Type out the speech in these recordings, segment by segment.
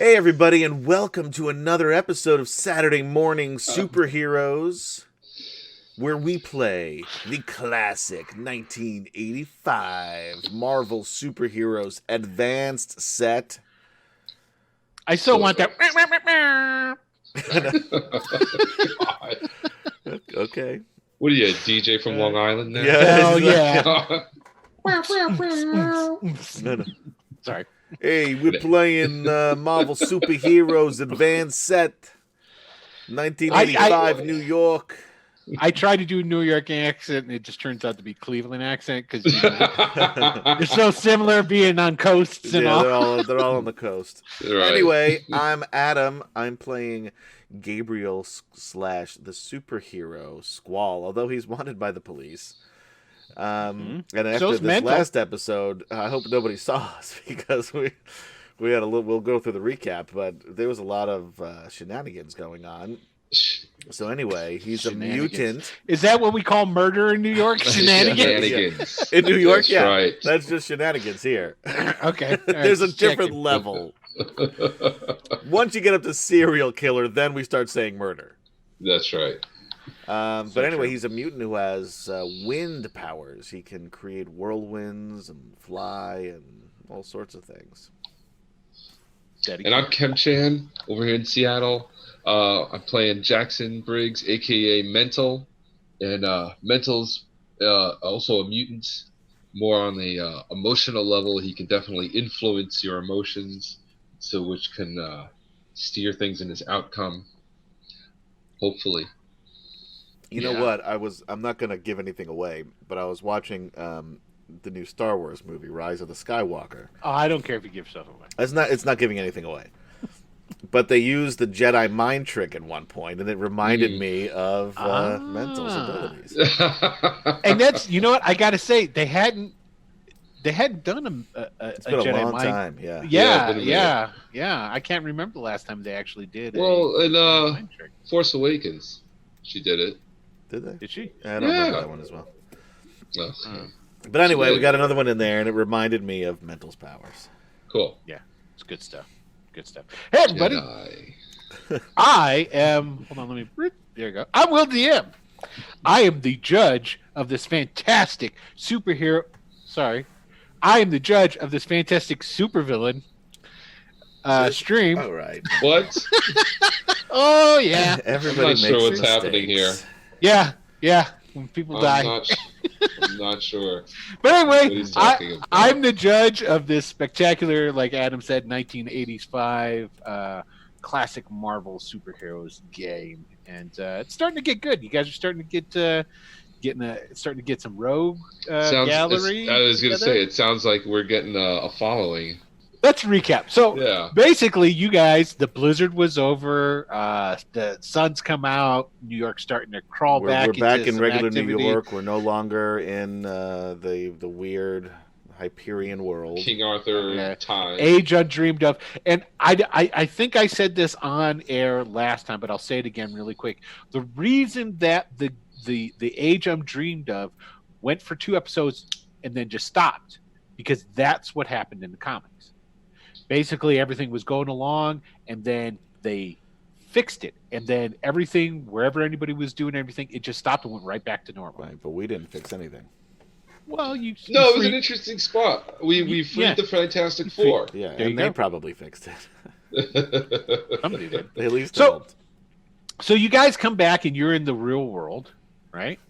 Hey, everybody, and welcome to another episode of Saturday Morning Superheroes, where we play the classic 1985 Marvel Superheroes Advanced Set. I still want that. God. Okay. What are you, a DJ from Long Island now? Yeah. Oh, yeah. No. Sorry. Hey, we're playing Marvel Superheroes Advanced Set, 1985 New York. I tried to do a New York accent, and it just turns out to be Cleveland accent because it's so similar being on coasts and all. They're all on the coast. Right. Anyway, I'm Adam. I'm playing Gabriel / the superhero Squall, although he's wanted by the police. And after So's this Mental. last episode, I hope nobody saw us because we had a little. We'll go through the recap, but there was a lot of shenanigans going on. So anyway, he's a Shenanigans. mutant Is that what we call murder in New York? Shenanigans? Shenanigans. in New York. That's Yeah, right. that's just shenanigans here. Okay. All right, There's a just different checking. level. Once you get up to serial killer, then we start saying murder. That's right. But So anyway, true. he's a mutant who has wind powers. He can create whirlwinds and fly and all sorts of things. And I'm Kem Chan over here in Seattle. I'm playing Jackson Briggs, aka Mental. And Mental's also a mutant, more on the emotional level. He can definitely influence your emotions, so which can steer things in his outcome. Hopefully. You know what? I'm not going to give anything away, but I was watching the new Star Wars movie, Rise of the Skywalker. Oh, I don't care if you give stuff away. It's not giving anything away. But they used the Jedi mind trick at one point, and it reminded me of Mental's abilities. And that's, you know what? I got to say, they hadn't done a It's been a Jedi long mind. time, yeah. Yeah. I can't remember the last time they actually did. Well, a in mind trick. Force Awakens, she did it. Did they? Did she? I don't remember Yeah. that one as well. Oh, But anyway, we got another one in there, and it reminded me of Mental's powers. cool. It's good stuff. Good stuff. Hey, everybody. Jedi. I am. Hold on, let me. There you go. I'm Will DM. I am the judge of this fantastic superhero. Sorry, I am the judge of this fantastic supervillain stream. All right. What? Oh yeah, Everybody I'm not makes sure what's mistakes. happening here. yeah. When people die. I'm not sure But what anyway, he's talking about. I'm the judge of this spectacular, like Adam said, 1985 classic Marvel superheroes game, and it's starting to get good. You guys are starting to starting to get some rogue gallery. I was going to together. say, it sounds like we're getting a following. Let's recap. So Yeah. basically, you guys, the blizzard was over. The sun's come out. New York's starting to crawl back. We're back into in some regular activity. New York. We're no longer in the weird Hyperion world. King Arthur Yeah. time. Age undreamed of. And I think I said this on air last time, but I'll say it again really quick. The reason that the age undreamed of went for 2 episodes and then just stopped, because that's what happened in the comics. Basically, everything was going along, and then they fixed it, and then everything, wherever anybody was doing everything, it just stopped and went right back to normal. Right, but we didn't fix anything. Well, you No, it was free- an interesting spot. We freed Yeah. the Fantastic You freed- Four. Yeah, There you and they go. probably fixed it. somebody did. They at least So- helped. So you guys come back and you're in the real world, right?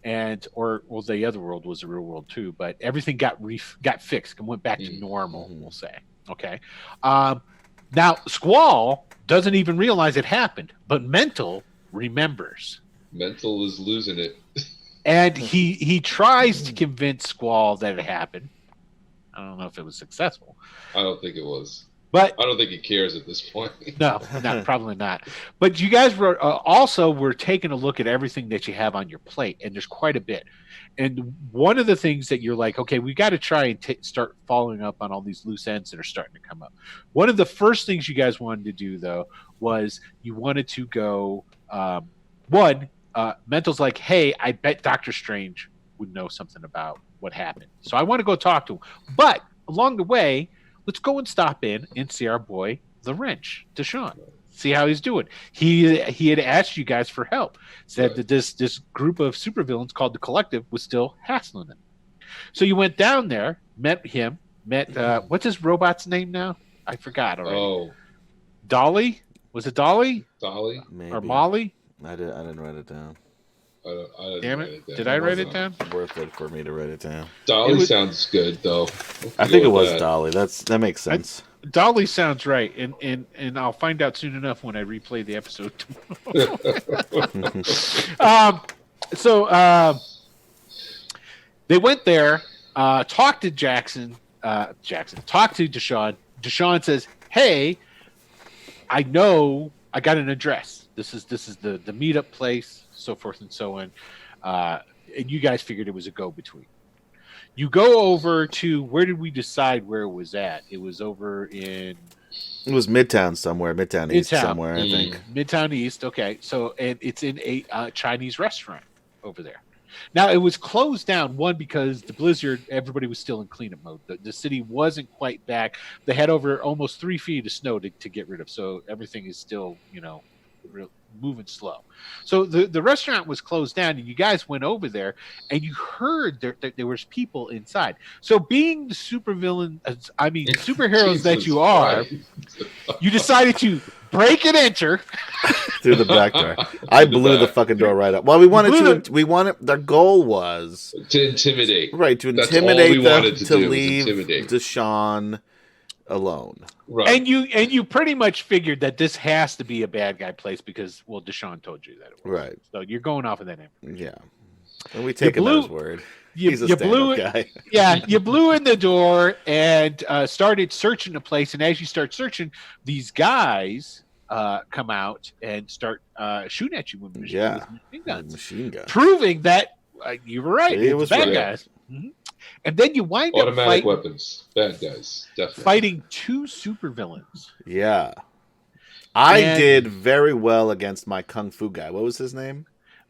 And or well, the other world was the real world too, but everything got fixed and went back to normal. We'll say, okay. Now Squall doesn't even realize it happened, but Mental remembers, Mental is losing it. and he tries to convince Squall that it happened. I don't know if it was successful, I don't think it was. but I don't think he cares at this point. no, probably not. But you guys were taking a look at everything that you have on your plate, and there's quite a bit. And one of the things that you're like, okay, we got to try and start following up on all these loose ends that are starting to come up. One of the first things you guys wanted to do, though, was you wanted to go. Mental's like, hey, I bet Doctor Strange would know something about what happened, so I want to go talk to him. But along the way, let's go and stop in and see our boy the wrench to Sean. See how he's doing. He had asked you guys for help. Said that this group of supervillains called the Collective was still hassling him. So you went down there, met him, what's his robot's name now? I forgot already. Oh, Dolly? Was it Dolly? Dolly? Maybe. Or Molly? I didn't write it down. I didn't Damn write it! down. Did I write it down? Worth it for me to write it down. Dolly sounds good though. I think it was Dolly. That makes sense. Dolly sounds right, and I'll find out soon enough when I replay the episode tomorrow. They went there, talked to Jackson, talked to Deshaun. Deshaun says, "Hey, I know I got an address. This is the meetup place, so forth and so on. And you guys figured it was a go-between. You go over to, where did we decide where it was at? It was over in... It was Midtown somewhere, Midtown East somewhere, I think. Midtown East, okay. So, and it's in a Chinese restaurant over there. Now, it was closed down, one, because the blizzard, everybody was still in cleanup mode. The city wasn't quite back. They had over almost 3 feet of snow to get rid of, so everything is still, moving slow. So the restaurant was closed down, and you guys went over there, and you heard there was people inside. So being the superheroes that you are, you decided to break and enter through the back door. I blew the fucking door right up. Well, their goal was to intimidate. Right, to intimidate them to leave Deshaun alone. Right. And you pretty much figured that this has to be a bad guy place because, well, Deshaun told you that it was. Right. So you're going off of that information. Yeah. And we take him at his word. He's a stand-up guy. Yeah, you blew in the door and started searching the place. And as you start searching, these guys come out and start shooting at you with machine guns. Machine guns. Proving that you were right. It was bad guys. Mm-hmm. And then you wind up automatic weapons, bad guys, definitely fighting 2 supervillains. Yeah, I did very well against my kung fu guy. What was his name?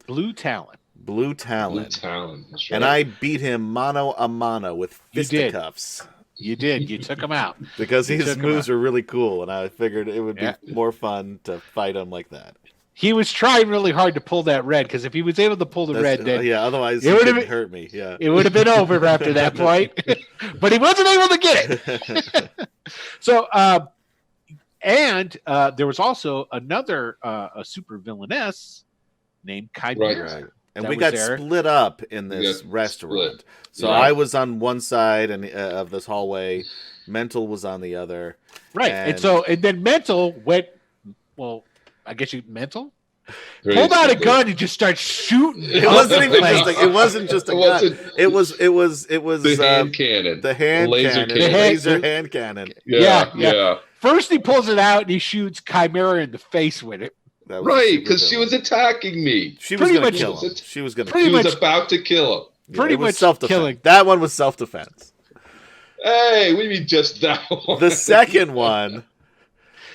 Blue Talon. Blue Talon. That's right. And I beat him mano a mano with fisticuffs. You did. You took him out because his moves were really cool, and I figured it would be more fun to fight him like that. He was trying really hard to pull that red, because if he was able to pull the red, then otherwise it would have hurt me. Yeah, it would have been over after that point. But he wasn't able to get it. So, there was also another a super villainess named Chimera. Right. And we got split up in this restaurant. So I was on one side of this hallway. Mental was on the other. Right, and then Mental went. Well, I guess Mental pulled out a gun and just started shooting. It wasn't even it wasn't just a gun. It was the hand cannon. The laser hand cannon. Yeah. First he pulls it out and he shoots Chimera in the face with it. Right, because she was attacking me. She was going to kill him. She was about to kill him. Pretty much self-defense. That one was self-defense. Hey, we mean just that one. The second one.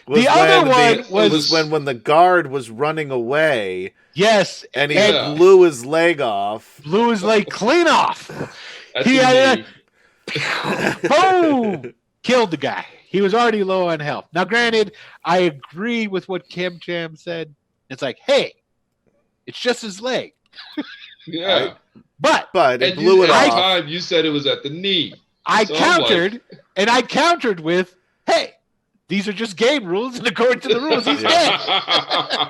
The other one was when the guard was running away. Yes, and he blew his leg off. Blew his leg clean off. He had boom, killed the guy. He was already low on health. Now, granted, I agree with what Kim Cham said. It's like, hey, it's just his leg. Yeah, but it blew it off. Time you said it was at the knee. I countered with, hey. These are just game rules, and according to the rules, he's dead.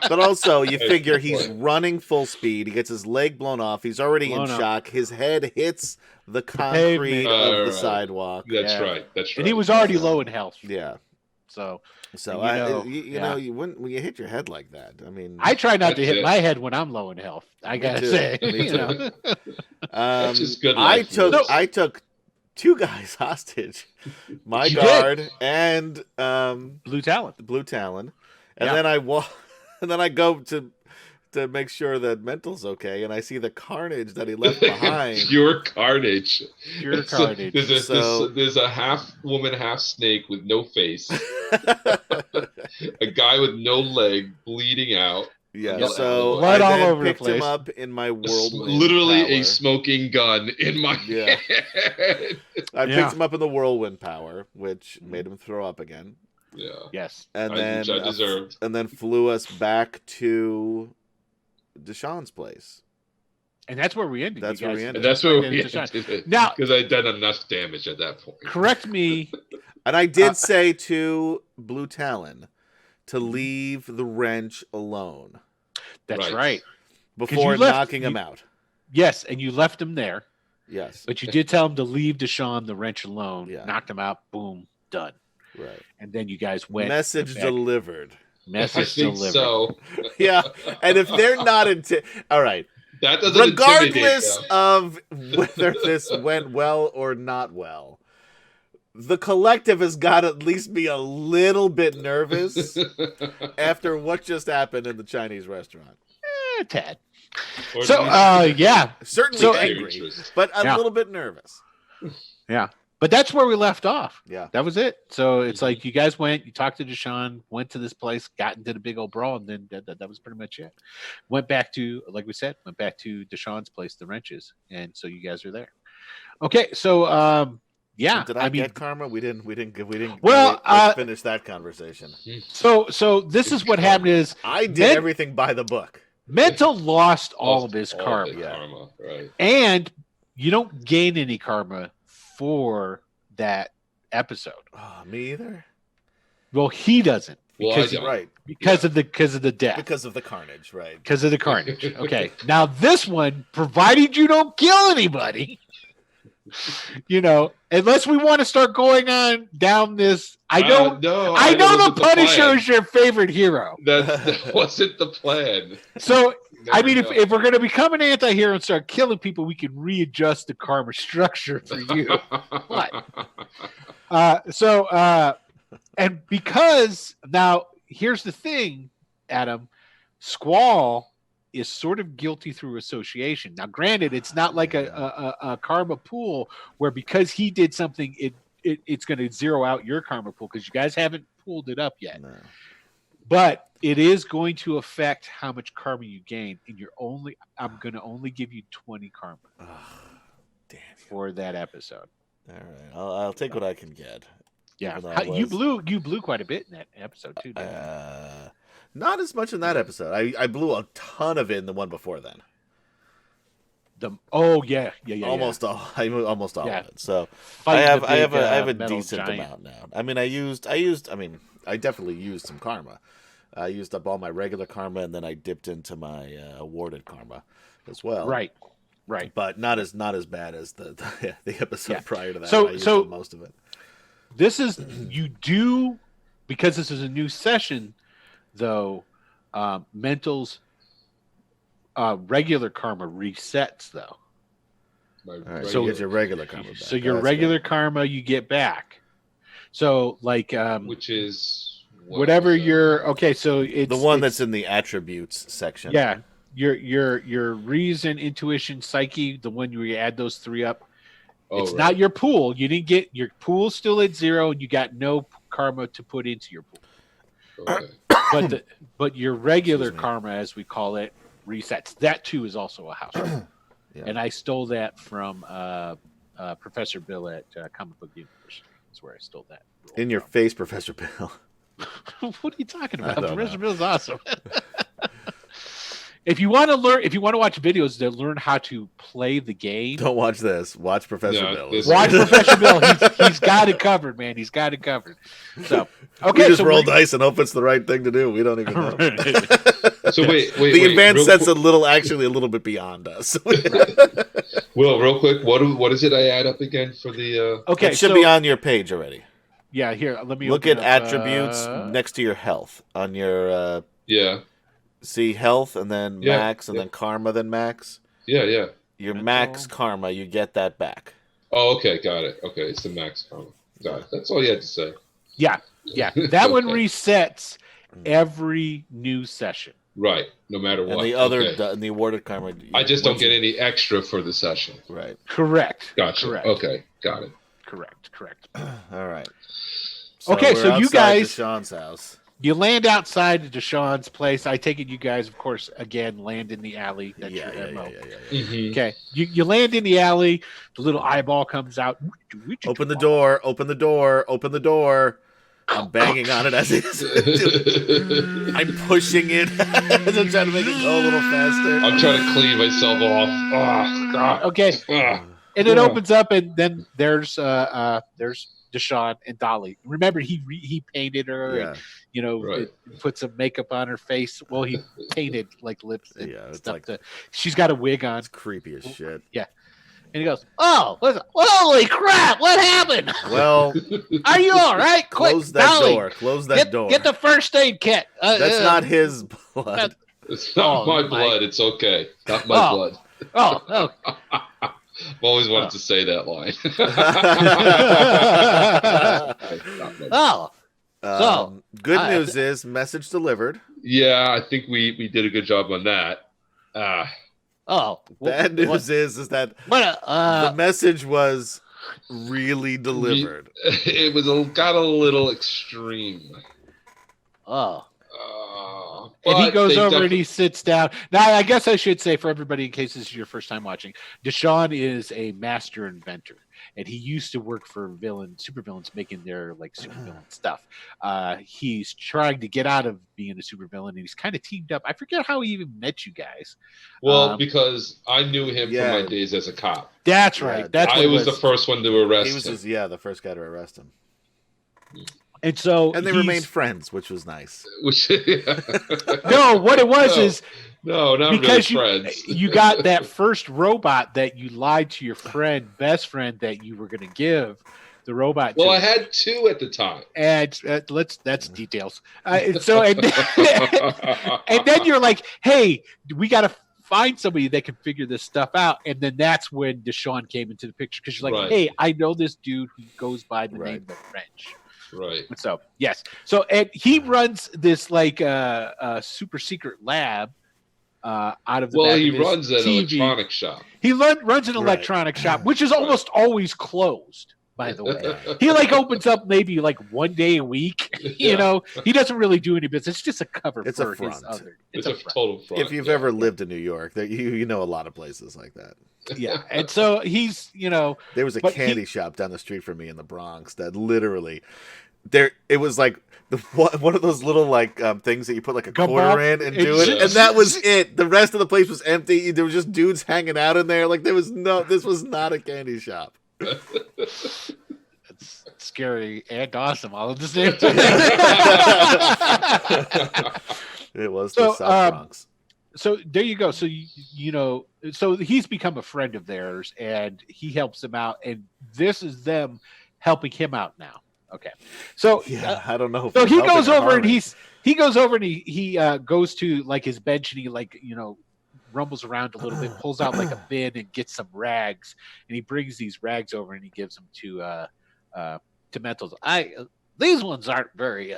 But also, you figure he's running full speed. He gets his leg blown off. He's already in shock. His head hits the concrete of the sidewalk. That's right. And he was already low in health. Yeah. So when you hit your head like that, I mean, I try not to hit my head when I'm low in health. I gotta say, That's just good. I took 2 guys hostage, my guard and Blue Talon. And then I go to make sure that Mental's okay, and I see the carnage that he left behind. Pure carnage. There's a half woman, half snake with no face, a guy with no leg bleeding out. Yeah, so I then picked him up in my whirlwind literally power. A smoking gun in my head. I picked him up in the whirlwind power, which made him throw up again. Yeah. Yes. and Which I then deserved. and then flew us back to Deshaun's place. And that's where we ended. That's you where guys. we ended. And that's where we Deshaun. ended it. Now- Because I'd done enough damage at that point. Correct me. And I did say to Blue Talon to leave the wrench alone That's Right. right. before you left- knocking him out. Yes, and you left him there, Yes. but you did tell him to leave Deshaun the wrench alone. Yeah. Knocked him out. Boom. Done. Right. And then you guys went. Message back. delivered. I Message think delivered. so. Yeah. And if they're not all right. That doesn't Regardless intimidate, of whether this went well or not well, the collective has got to at least be a little bit nervous though. after what just happened in the Chinese restaurant. Tad. Or So, at least yeah. Certainly So- angry, interest. but a Yeah. little bit nervous. Yeah. But that's where we left off. Yeah. That was it. So it's like you guys went, you talked to Deshaun, went to this place, got into the big old brawl, and then that was pretty much it. Went back to, like we said, went back to Deshaun's place, the wrenches, and so you guys are there. Okay, so yeah, Did I mean, get karma? We didn't. Well, let's finish that conversation. so this is what happened is I did Men- everything by the book. Mental lost all of his All karma, the karma, right. and you don't gain any karma for that episode. Oh, me either. Well, he doesn't Well, I because don't. Right. because of the death. Because of the carnage, right? Because of the carnage. Okay. Now this one, provided you don't kill anybody, unless we want to start going on down this. I know No, I that know the wasn't Punisher plan. is your favorite hero. That wasn't the plan. So I Never mean, know. if we're gonna become an anti-hero and start killing people, we can readjust the karma structure for you. And because now here's the thing, Adam, Squall is sort of guilty through association. Now, granted, it's not like a karma pool where because he did something, it's going to zero out your karma pool because you guys haven't pooled it up yet. No. But it is going to affect how much karma you gain, and I'm going to only give you 20 karma Oh, damn you. for that episode. All right. I'll take what I can get. Yeah, Even though I you was- blew quite a bit in that episode too. Didn't you? Not as much in that episode. I blew a ton of it in the one before then. Yeah. Almost all. Almost all Yeah. of it. So Fighting I the have big, a I have a metal decent giant. amount now. I mean, I definitely used some karma. I used up all my regular karma, and then I dipped into my awarded karma as well. Right. But not as bad as the episode Yeah. prior to that. So- I used so- up most of it. This is you do because this is a new session, though. Mental's regular karma resets though. My All right, regular- so you get your regular karma back. So your That's regular good. karma you get back. So like which is what whatever was that? your okay. So it's the one it's- that's in the attributes section. yeah. Your reason, intuition, psyche, the one where you add those three up. Oh, It's right. not your pool. You didn't get your pool still at 0, and you got no karma to put into your pool. Okay. But your regular Excuse me. karma, as we call it, resets. That too is also a house rule. Yeah. And I stole that from Professor Bill at Comic Book Universe. That's where I stole that. rule In your from. face, Professor Bill. What are you talking I about? don't Professor know. Bill's awesome. If you want to watch videos that learn how to play the game, Don't watch this. Watch Professor Yeah, Bill. this- watch Professor Bill. He's got it covered, man. He's got it covered. So okay, we just so roll we're- dice and hope it's the right thing to do. We don't even know. So wait. The advanced real set's quick- actually a little bit beyond us. Will, real quick, what is it I add up again for the? Okay, It should so be on your page already. yeah, here let me Look open at up, attributes next to your health on your Yeah, see health and then Yeah, max and yeah. then karma then max. yeah. Your Mental. max karma, you get that back. Oh, okay, got it. Okay, it's the max karma. Got it. That's all you had to say. Yeah, that one Okay. resets every new session. Right, no matter what. And the other Okay. and the awarded karma. I just don't once get you- any extra for the session. Right. Correct. Gotcha. Correct. Okay, got it. Correct. All right. Okay, we're so you outside guys- Deshaun's house. You land outside of Deshaun's place. I take it you guys, of course, again land in the alley. That's Yeah, your yeah, MO. yeah. Mhm. Okay, you land in the alley. The little eyeball comes out. Open the door. Open the door. Open the door. I'm banging on it as is. I'm pushing it as I'm trying to make it go a little faster. I'm trying to clean myself off. Oh, God. Okay. Ah. And it opens up, and then there's Deshawn and Dolly. Remember, he painted her, Yeah. and, you know, Right. put some makeup on her face. Well, he painted like lips and Yeah, it's stuff. like- She's got a wig on, It's creepy as shit. and he goes, "Oh, holy crap! What happened? Well, Are you all right? close Quick, that Dolly, door. Close that door. Get the first aid kit. That's not his blood. It's not Oh, my my- blood. It's okay. Not my Oh. blood. Oh, I've always wanted to say that line. oh. Good I- news is message delivered. Yeah, I think we did a good job on that. Oh. Bad news is that the message was really delivered. It was got a little extreme. Oh. But And he goes they over and definitely- he sits down. Now, I guess I should say for everybody, in case this is your first time watching, Deshawn is a master inventor, and he used to work for supervillains making their like supervillain stuff. He's trying to get out of being a supervillain, and he's kind of teamed up. I forget how he even met you guys. Well, because I knew him Yeah. from my days as a cop. That's Yeah, right. That's what I it was the first one to arrest He was him. the first guy to arrest him. And so And they he's- remained friends, which was nice. Which, No, what it was No. is no, not because really friends. you got that first robot that you lied to your best friend, that you were going to give the robot. Well, to. I had two at the time. And that's details. And then you're like, hey, we got to find somebody that can figure this stuff out. And then that's when Deshawn came into the picture, because you're like, Right. hey, I know this dude who goes by the Right. name of Wrench. Right. So yes, so and he runs this like super secret lab out of the Well, back he of his runs an TV. electronic shop. He runs an Right. electronic shop, which is almost always closed. By the way, he like opens up maybe like one day a week. You Yeah. know, he doesn't really do any business. It's just a cover It's a for his front. other. It's a front. total front. If you've yeah. ever lived in New York, you know a lot of places like that. Yeah, and so he's There was a But candy shop down the street from me in the Bronx that literally it was like one of those little like things that you put like a Come quarter up, in and it's do it, just- and that was it. The rest of the place was empty. There was just dudes hanging out in there. Like this was not a candy shop. it's scary and awesome all at the same time. It was So, the South Bronx. So there you go. So you know, so he's become a friend of theirs, and he helps them out, and this is them helping him out now. Okay, so Yeah, I don't know. If so it's he helping goes or over and harming. he goes over and he goes to like his bench, and he like rumbles around a little bit, pulls out like a bin and gets some rags, and he brings these rags over and he gives them to Mentals. These ones aren't very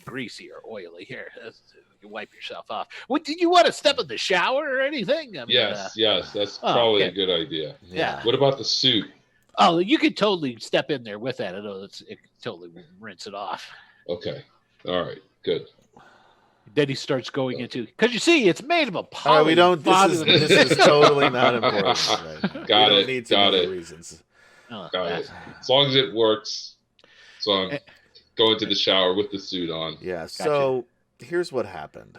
greasy or oily. Here, you wipe yourself off. What, did you want to step in the shower or anything? I mean, Yes, that's oh, probably okay. a good idea. Yeah. What about the suit? Oh, you could totally step in there with that. I know it could totally rinse it off. Okay. All right. Good. Then he starts going into, because you see, it's made of a poly. All right, we don't. This is totally not important. Right? Got we don't it, Need to got know it. the reasons. Oh, Got that- it. As long as it works. So I'm Eh. going to the shower with the suit on. Yeah. So here's what happened.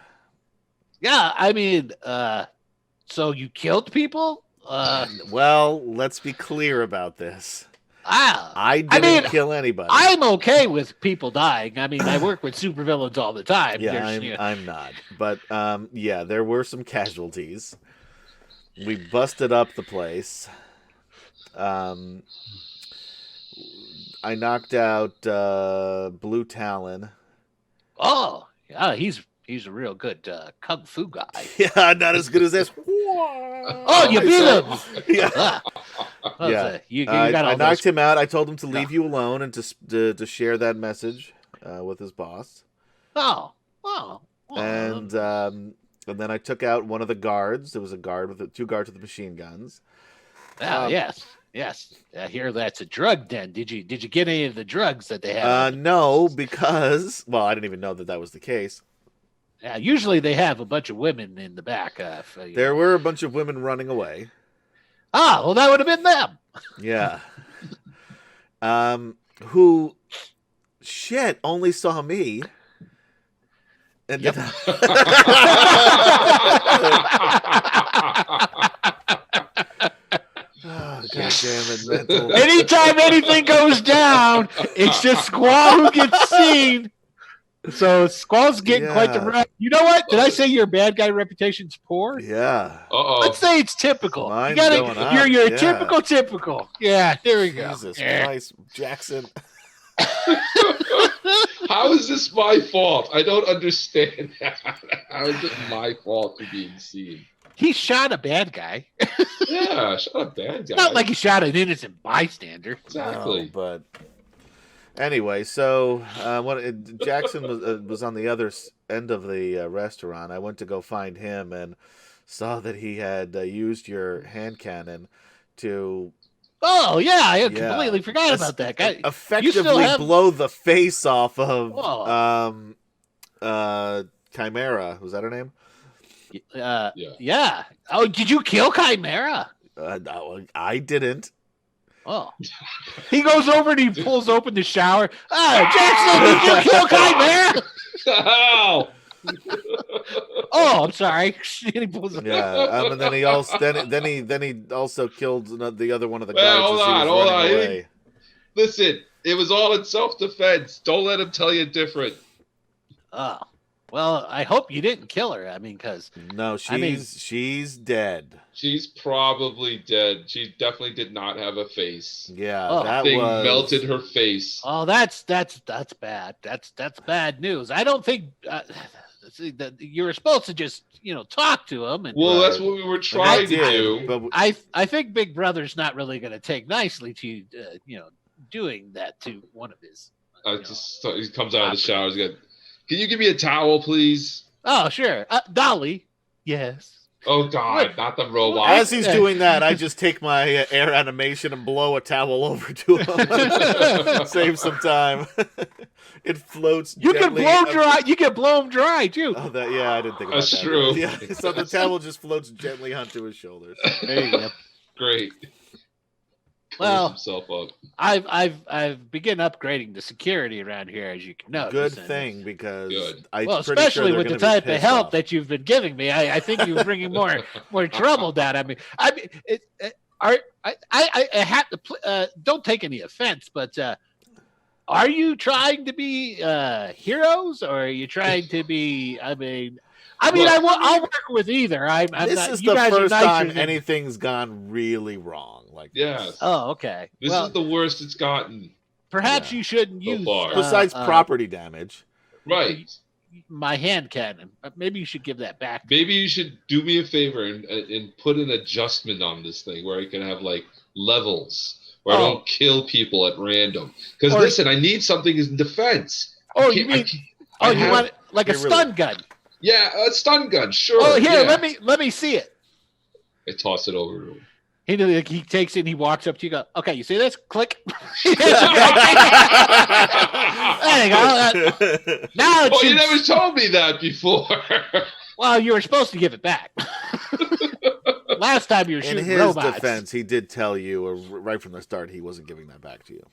Yeah, I mean, so you killed people? Well, let's be clear about this. I I didn't mean, kill anybody. I'm okay with people dying. I mean, I work with supervillains all the time. Yeah, There's, I'm not. But yeah, there were some casualties. We busted up the place. I knocked out Blue Talon. Oh, yeah, he's a real good kung fu guy. Yeah, not as good as this. Oh, you beat him. Yeah. Ah. Well, Yeah. so you got all I knocked those. him out. I told him to leave you alone and to share that message with his boss. Oh, well, And then I took out one of the guards. There was a guard with two guards with machine guns. yes. I hear that's a drug den. Did you get any of the drugs that they have? No, because I didn't even know that was the case. Yeah, usually they have a bunch of women in the back. There were a bunch of women running away. Well, that would have been them. Yeah. Who shit only saw me. And Yep. then- Oh, God damn it, mental. Anytime anything goes down, it's just Squall who gets seen. So Squall's getting quite the Yeah. rep. You know what? Did I say your bad guy reputation's poor? Yeah. Let's say it's typical. Mine's You gotta, going up, you're yeah. typical. Yeah, there we go. Jesus Yeah. Christ, Jackson. How is this my fault? I don't understand that. How is it my fault for being seen? He shot a bad guy. Yeah, shut up, bad guy. Not like he shot an innocent bystander. Exactly. No, but anyway, so Jackson was on the other end of the restaurant. I went to go find him and saw that he had used your hand cannon to Oh yeah, I completely forgot about that guy. effectively have- blow the face off of Oh. Chimera. Was that her name? Yeah. Yeah. Oh, did you kill Chimera? No, I didn't. Oh. He goes over and he pulls open the shower. Jackson, did you kill Chimera? Ow! Oh, I'm sorry. He pulls it. Yeah, and then he also then he also killed the other one of the Well, guards as he was hold running on. away. Listen, it was all in self-defense. Don't let him tell you different. Oh. Well, I hope you didn't kill her. I mean, because No, she's dead. She's probably dead. She definitely did not have a face. Yeah, Oh. that Thing was melted her face. that's bad. That's bad news. I don't think see, that you were supposed to just talk to him. And Well, Right. that's what we were trying to do. But I think Big Brother's not really going to take nicely to doing that to one of his. He comes out of the shower. He's got, can you give me a towel, please? Oh, sure. Dolly. Yes. Oh, God, not the robot. as he's doing that, I just take my air animation and blow a towel over to him. Save some time. It floats. You can gently blow up- dry. You can blow him dry too. Oh, I didn't think about That's that. true. Yeah, so the towel just floats gently onto his shoulders. There you go. Great. Well, Close himself up. I've begun upgrading the security around here, as you can notice. Good and- thing because Good. I'm Well, pretty sure especially they're with the gonna be type of pissed help off. that you've been giving me, I think you're bringing more trouble down. I mean, I have to. Don't take any offense, but are you trying to be heroes, or are you trying to be? I'll work with either. This not, is you the guys are first nicer time than- anything's gone really wrong. Like Yes. Oh, okay. This Well, is the worst it's gotten. perhaps yeah, you shouldn't so use. far. besides property damage. Right. My hand cannon. Maybe you should give that back. Maybe you should do me a favor and put an adjustment on this thing where I can have like levels where I Oh. don't kill people at random. Because Or- listen, I need something in defense. Oh, I you can't- I mean? can't- Oh, I you have- want like a Here, really. stun gun? Yeah, a stun gun, sure. Oh, here, yeah. let me see it. I toss it over to him. He takes it and he walks up to you. Go, okay, you see this? Click. There you go. Now it Oh, you shoots- never told me that before. Well, you were supposed to give it back. Last time you were In shooting his robots. defense, he did tell you right from the start he wasn't giving that back to you.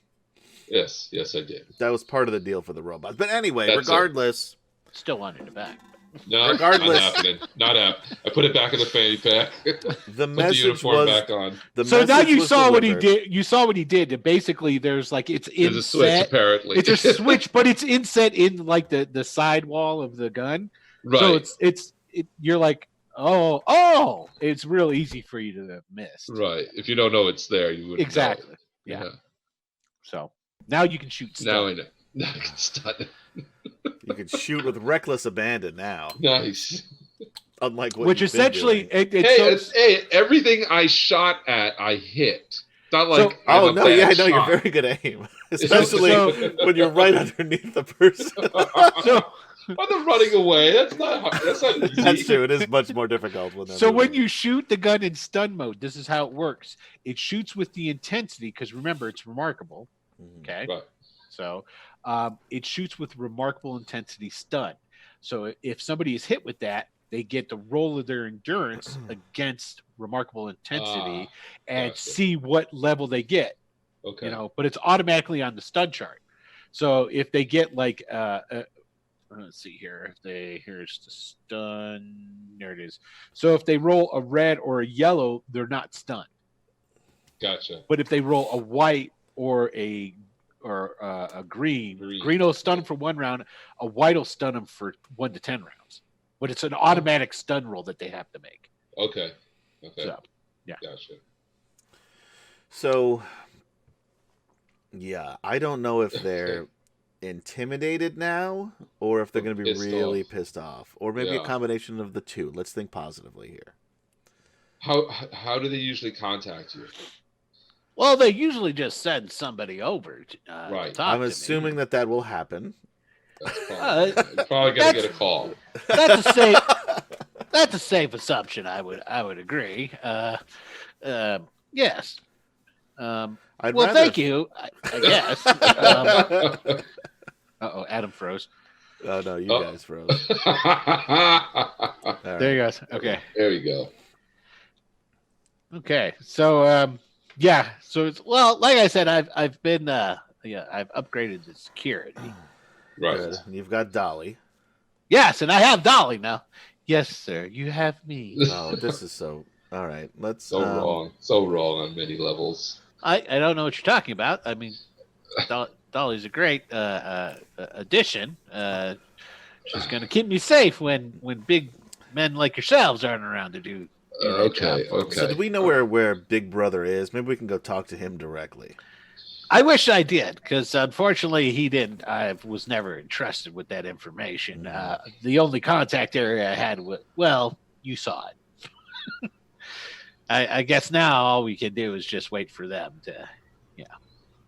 yes, I did. That was part of the deal for the robots. But anyway, That's it. regardless, Still wanted it back. No, Regardless. not happening. Not happening. I put it back in the fanny pack. the Put the message uniform was back on. the So now message you was saw what he delivered. did. You saw what he did. And basically, there's like it's There's a switch, inset. apparently. It's a switch, but it's inset in like the side wall of the gun. right. So you're like, oh, it's real easy for you to have missed. Right. If you don't know it's there, you wouldn't know. Exactly. Yeah. So now you can shoot stuff. Now I know. Now I can stun it. You can shoot with reckless abandon now, Nice. unlike what Which you've been essentially doing. Hey, everything I shot at, I hit. Not like I have Oh a no, bad yeah, I know you're shot. very good at aim, especially So- when you're right underneath the person. So When they're running away, that's not hard. That's not easy. That's true. It is much more difficult when. they're So when moving. you shoot the gun in stun mode, this is how it works. It shoots with the intensity because remember it's remarkable. Mhm. Okay, Right. so it shoots with remarkable intensity stun. So if somebody is hit with that, they get the roll of their endurance against remarkable intensity and gotcha. see what level they get. Okay. But it's automatically on the stun chart. So if they get like let's see here. Here's the stun. There it is. So if they roll a red or a yellow, they're not stunned. Gotcha. But if they roll a white or a green will stun them for 1 round. A white will stun them for 1 to 10 rounds. But it's an automatic stun roll that they have to make. Okay. So, yeah. Gotcha. So, yeah, I don't know if they're intimidated now or if they're going to be really pissed off, or maybe a combination of the two. Let's think positively here. How do they usually contact you? Well, they usually just send somebody over. Right. I'm assuming that will happen. That's probably going to get a call. That's a safe assumption. I would agree. Yes. Thank you. I guess. Adam froze. Oh no, you guys froze. Right. There you go. Okay. There you go. Okay. So yeah. So it's like I said, I've been I've upgraded the security. Right. Good. And you've got Dolly. Yes, and I have Dolly now. Yes, sir. You have me. Oh, this is so. All right. Let's. So wrong on many levels. I don't know what you're talking about. I mean, Dolly's a great addition. She's going to keep me safe when big men like yourselves aren't around to do. Okay. So do we know where Big Brother is? Maybe we can go talk to him directly. I wish I did, because unfortunately he didn't. I was never entrusted with that information. The only contact area I had you saw it. I guess now all we can do is just wait for them to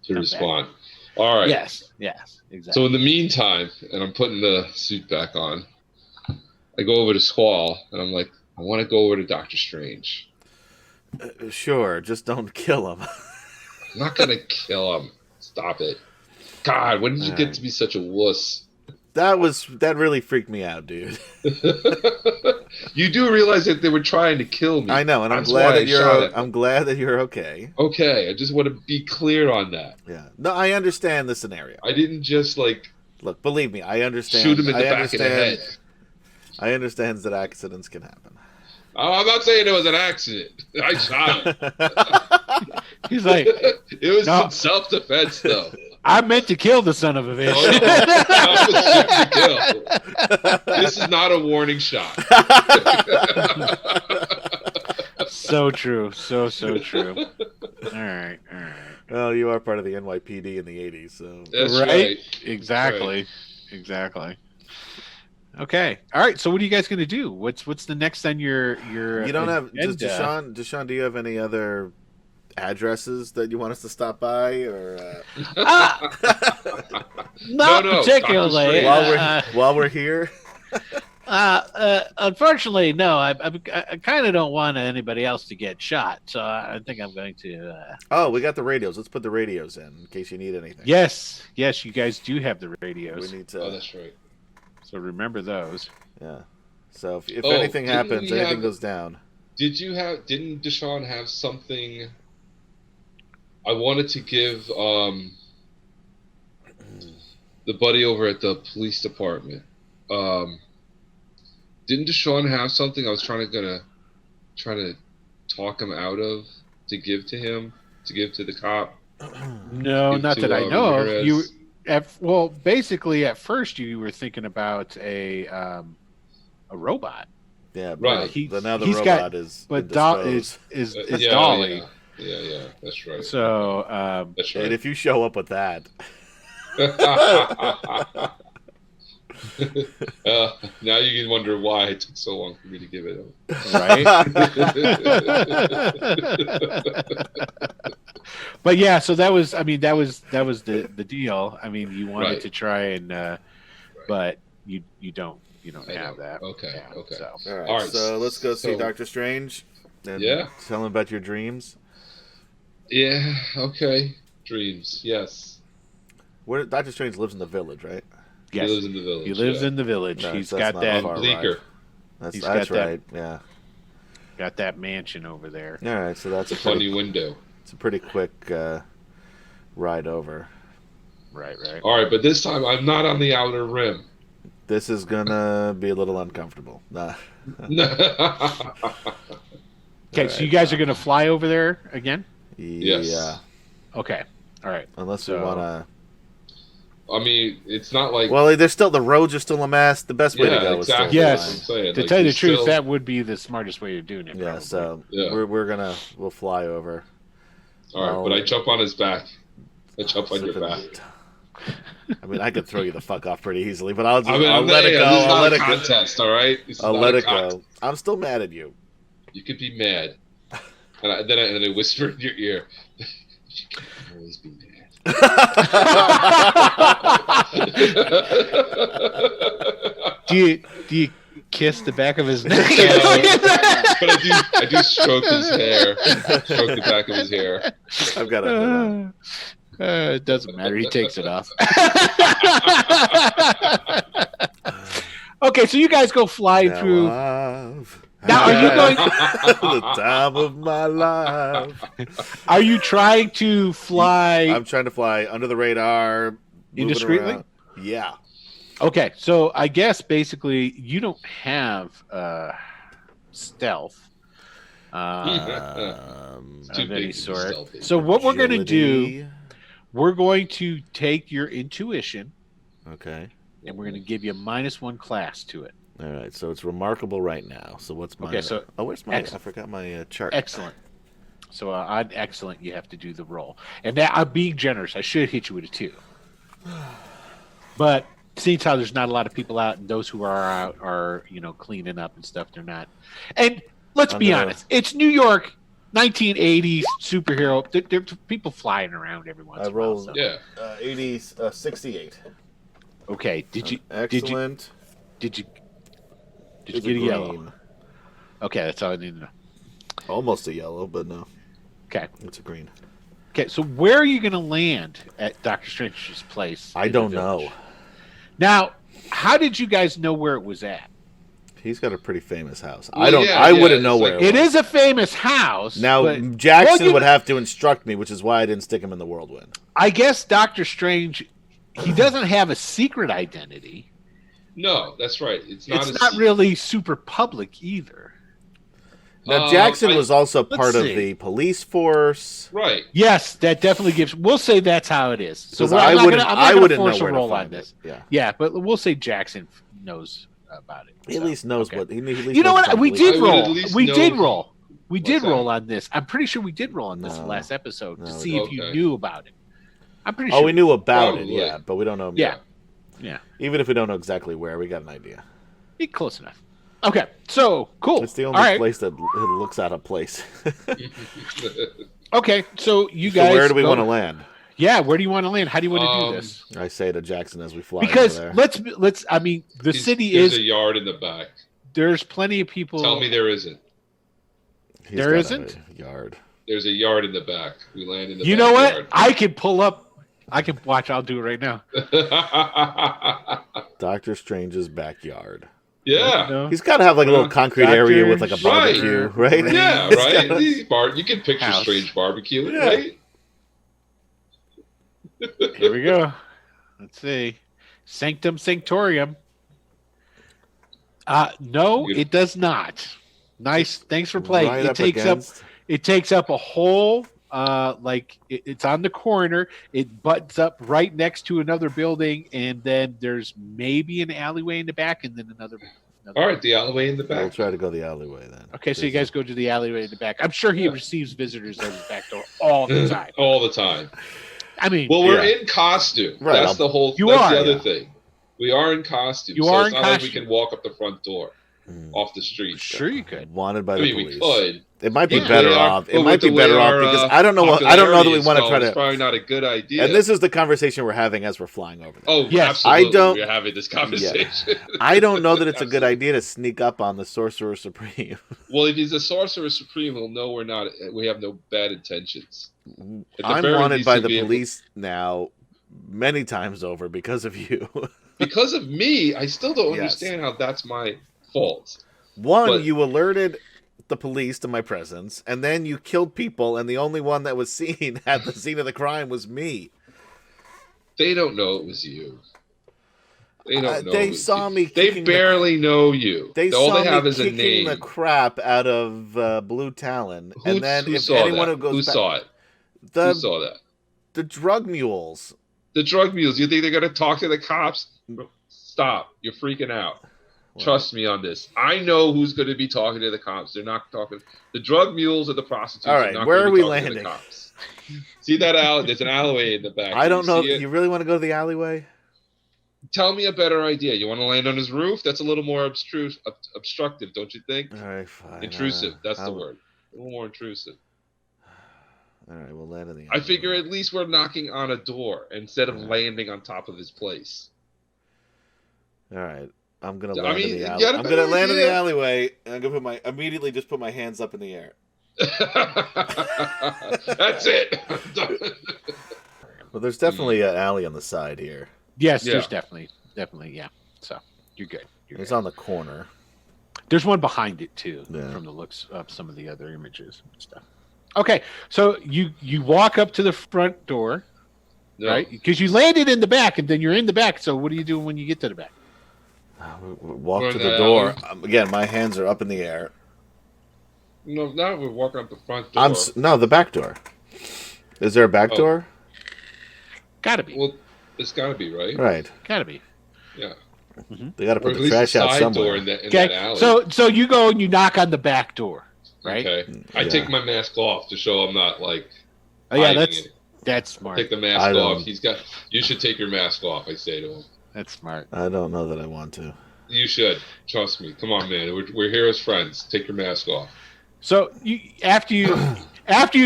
respond. All right. Yes, exactly. So in the meantime, and I'm putting the suit back on, I go over to Squall, and I'm like, I want to go over to Doctor Strange. Sure, just don't kill him. I'm not going to kill him. Stop it. God, when did you get to be such a wuss? That really freaked me out, dude. You do realize that they were trying to kill me. I know, and I'm glad that you're okay. Okay, I just want to be clear on that. Yeah. No, I understand the scenario. I didn't just look, believe me, I understand. Shoot him in the back of the head. I understand that accidents can happen. Oh, I'm not saying it was an accident. I shot him. He's like, it was in self-defense, though. I meant to kill the son of a bitch. I was to kill. This is not a warning shot. So true. So true. All right. Well, you are part of the NYPD in the 80s, so. That's right. Exactly. Okay. All right. So what are you guys going to do? What's the next on your You don't have Deshaun, do you have any other addresses that you want us to stop by, or not particularly while we're here? Unfortunately, no. I kind of don't want anybody else to get shot, so I think I'm going to. Oh, we got the radios. Let's put the radios in case you need anything. Yes, you guys do have the radios. We need to. Oh, that's right. So remember those. Yeah. So if anything happens, anything goes down. Didn't Deshaun have something? I wanted to give the buddy over at the police department. Didn't Deshaun have something I was trying to talk him out of to give to him, to give to the cop? No, not that I know of. Basically, at first you were thinking about a robot. Yeah, right. But now the robot is. But is Dolly. Yeah, that's right. So, that's right. And if you show up with that. Now you can wonder why it took so long for me to give it up. Right. But yeah, so that was the deal. I mean, you wanted to try and but you don't have that. Okay. Yeah, Okay. So. All right. So let's go see Doctor Strange and tell him about your dreams. Yeah, okay. Dreams, yes. Where Doctor Strange lives in the village, right? Yes. He lives in the village. He lives in the village. No, he's got that Bleecker. That's right. Yeah. Got that mansion over there. All right, so that's a funny window. It's a pretty quick ride over. Right. All right, but this time I'm not on the outer rim. This is gonna be a little uncomfortable. Nah. Okay, so you guys are gonna fly over there again? Yes. Yeah. Okay. All right. Unless we So- wanna. I mean, it's not like Well, the roads are still a mess. The best way to go exactly. is still Yes. That's what I'm saying. To Like, tell you the there's truth, still- that would be the smartest way of doing it. Yeah, probably. so Yeah. we'll fly over. All right, but I jump on his back. I jump on your back. I mean, I could throw you the fuck off pretty easily, but I'll I'm let not- it go. This is I'll not let a it go. contest, all right? This is I'll not let a it contest. go. I'm still mad at you. You could be mad, and then I whisper in your ear, "You can always be mad." Do you kiss the back of his neck? But I do stroke his hair, stroke the back of his hair. I've got to. It doesn't matter. He takes it off. Okay, so you guys go flying through. Now, are you going? the time of my life? Are you trying to fly? I'm trying to fly under the radar, moving Indiscreetly? around. Yeah. Okay, so I guess basically you don't have stealth Too of any big to be sort. stealthy. So what we're going to do, Agility. we're going to take your intuition Okay. and we're going to give you a -1 class to it. All right. So it's remarkable right now. So what's my? Okay, so- where's my? excellent. I forgot my chart. Excellent. So on excellent, you have to do the roll. And that I'm being generous. I should hit you with a 2. But seeing how there's not a lot of people out, and those who are out are cleaning up and stuff, they're not. And let's be Under- honest, it's New York, 1980s superhero. There people flying around every once I in a while. rolled- So. Yeah. 68. Okay. Did you Excellent. did you It's get a yellow? green. Okay, that's all I need to know. Almost a yellow, but no, Okay. it's a green. Okay. So where are you going to land at Doctor Strange's place? I in the don't village? know. Now, how did you guys know where it was at? He's got a pretty famous house. Well, I don't. yeah, I yeah, wouldn't it's know like- where It was. is a famous house. Now but Jackson Well, you- would have to instruct me, which is why I didn't stick him in the whirlwind. I guess Doctor Strange, he doesn't have a secret identity. No, that's right. It's not. It's not really super public either. Now Jackson I- was also let's part of see. the police force. right. Yes, that definitely gives. We'll say that's how it is. So Because I'm I not wouldn't. gonna, I'm I not gonna wouldn't force know a where to roll on find this. it. Yeah. Yeah, but we'll say Jackson knows about it. He at So, least knows okay. what. He at least You know knows what? some We police- did I would at roll. least We know- did roll. We What's did that? roll on this. I'm pretty sure we did roll on this No. last episode to No, see if you okay. knew about it. I'm pretty Oh, sure. we knew about Probably. it, yeah, but we don't know. Yeah. Yeah. Even if we don't know exactly where, we got an idea. Be close enough. Okay, so cool. It's the All only right. place that looks out of place. Okay, so you So guys. where do we go- want to land? Yeah, where do you want to land? How do you want to do this? I say to Jackson as we fly Because over there. let's. I mean, the city There's is. a yard in the back. There's plenty of people. Tell me there isn't. He's there got a isn't? yard. There's a yard in the back. We land in the. You know what? backyard. I can pull up. I can watch. I'll do it right now. Doctor Strange's backyard. Yeah. No? He's got to have like a little concrete Dr. area with like a Right. barbecue, right? Yeah, He's right. gotta- You can picture House. Strange barbecue, Yeah. right? Here we go. Let's see. Sanctum Sanctorium. No, Beautiful. it does not. Nice. Thanks for playing. Right it up takes against. up. It takes up a whole. It's on the corner. It butts up right next to another building, and then there's maybe an alleyway in the back, and then another. All right, the alleyway in the We'll back. try to go the alleyway then. Okay, so you guys go to the alleyway in the back. I'm sure he receives visitors at his back door all the time. All the time. I mean, Well, we're Yeah. in costume. Right, That's I'll- the whole. You that's are, the other yeah. thing. We are in costume. You so are it's in not like we costume. can walk up the front door Mm. off the street. sure you could. Wanted by I the mean, we police. could. It might be Yeah, better we are, off. It but might with be the way better off our, because I don't know. I don't know that we want to try It's to. probably not a good idea. And this is the conversation we're having as we're flying over there. Oh, Yes. absolutely. I don't- We're having this conversation. I don't know that it's a good Absolutely. idea to sneak up on the Sorcerer Supreme. Well, if he's a sorcerer supreme, he'll know we're not. We have no bad intentions. At the I'm very wanted least, by he'll the be able- police now many times over because of you. Because of me, I still don't Yes. understand how that's my fault. One, But- you alerted the police to my presence, and then you killed people, and the only one that was seen at the scene of the crime was me. They don't know it was you. They don't know. They saw me. They barely know you. All they have is a name. Kicking the crap out of Blue Talon, and then if anyone who goes, who saw it? Who saw that? The drug mules. The drug mules. You think they're gonna talk to the cops? Stop! You're freaking out. Wow. Trust me on this. I know who's going to be talking to the cops. They're not talking. The drug mules or the prostitutes. All right, are not where are we landing? landing? The cops. See that alley? There's an alleyway in the back. I don't know. You really want to go to the alleyway? Tell me a better idea. You want to land on his roof? That's a little more obstructive, don't you think? All right, fine. Intrusive. That's the word. A little more intrusive. All right, we'll land in the alleyway. I figure at least we're knocking on a door instead of landing on top of his place. All right. I'm gonna land in the alleyway. I'm gonna land in the alleyway, and I'm gonna immediately just put my hands up in the air. That's it. Well, there's definitely an alley on the side here. Yes, there's definitely, yeah. So you're good. It's on the corner. There's one behind it too, from the looks of some of the other images and stuff. Okay, so you walk up to the front door, right? Because you landed in the back, and then you're in the back. So what do you do when you get to the back? We walk to the door. Again, my hands are up in the air. No, now we're walking up the front door. No, the back door. Is there a back door? Gotta be. Well, it's gotta be, right? Right. Gotta be. Yeah. Mm-hmm. They gotta put the trash out somewhere. In that alley. So you go and you knock on the back door, right? Okay. I take my mask off to show I'm not like. Oh yeah, that's smart. Take the mask off. You should take your mask off. I say to him. That's smart. I don't know that I want to. You should. Trust me. Come on, man. We're here as friends. Take your mask off. So after you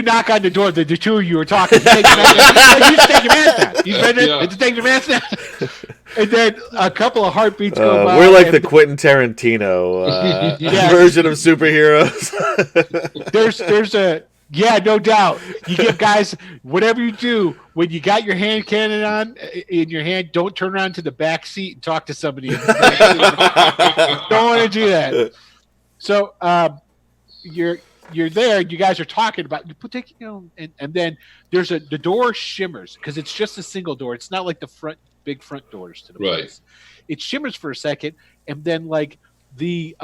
knock on the door, the two of you are talking. You take your mask down. You take your mask down. And then a couple of heartbeats go by. We're like the Quentin Tarantino version of superheroes. There's a. Yeah, no doubt. You give guys, whatever you do, when you got your hand cannon on in your hand, don't turn around to the back seat and talk to somebody. Don't want to do that. So you're there. You guys are talking about and then the door shimmers because it's just a single door. It's not like the big front doors to the place. It shimmers for a second, and then like the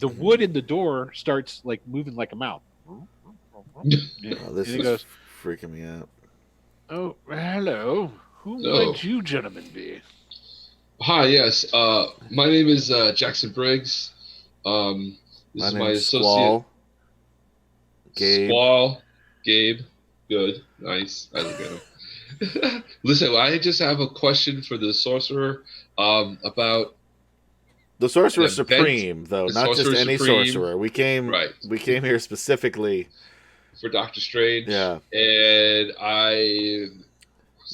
wood in the door starts like moving like a mouth. This is freaking me out. Oh, hello. Who might you gentlemen be? Hi, yes. My name is Jackson Briggs. This is my associate. Gabe. Gabe. Good. Nice. I look at him. Listen, I just have a question for the sorcerer about. The Sorcerer Supreme, though, not just any sorcerer. We came here specifically for Doctor Strange. Yeah. And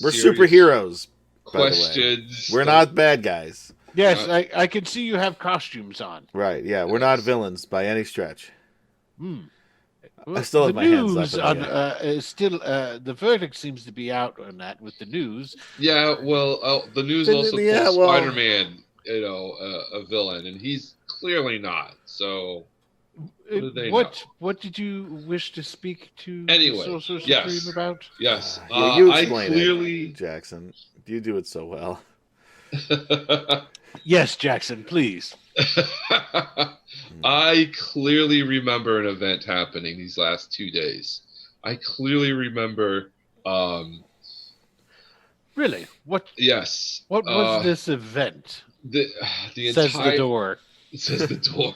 we're superheroes. Questions. We're not bad guys. Yes, I can see you have costumes on. Right, yeah. We're not villains by any stretch. Well, I still have my hands up. The verdict seems to be out on that with the news. Yeah, well, the news also calls Spider-Man, a villain, and he's clearly not. So, what did you wish to speak to the Sorcerer Supreme about? Yes, you explain it, Jackson. You do it so well. Yes, Jackson, please. I clearly remember an event happening these last 2 days. I clearly remember. Really? What? Yes. What was this event? The says the door. It says the door.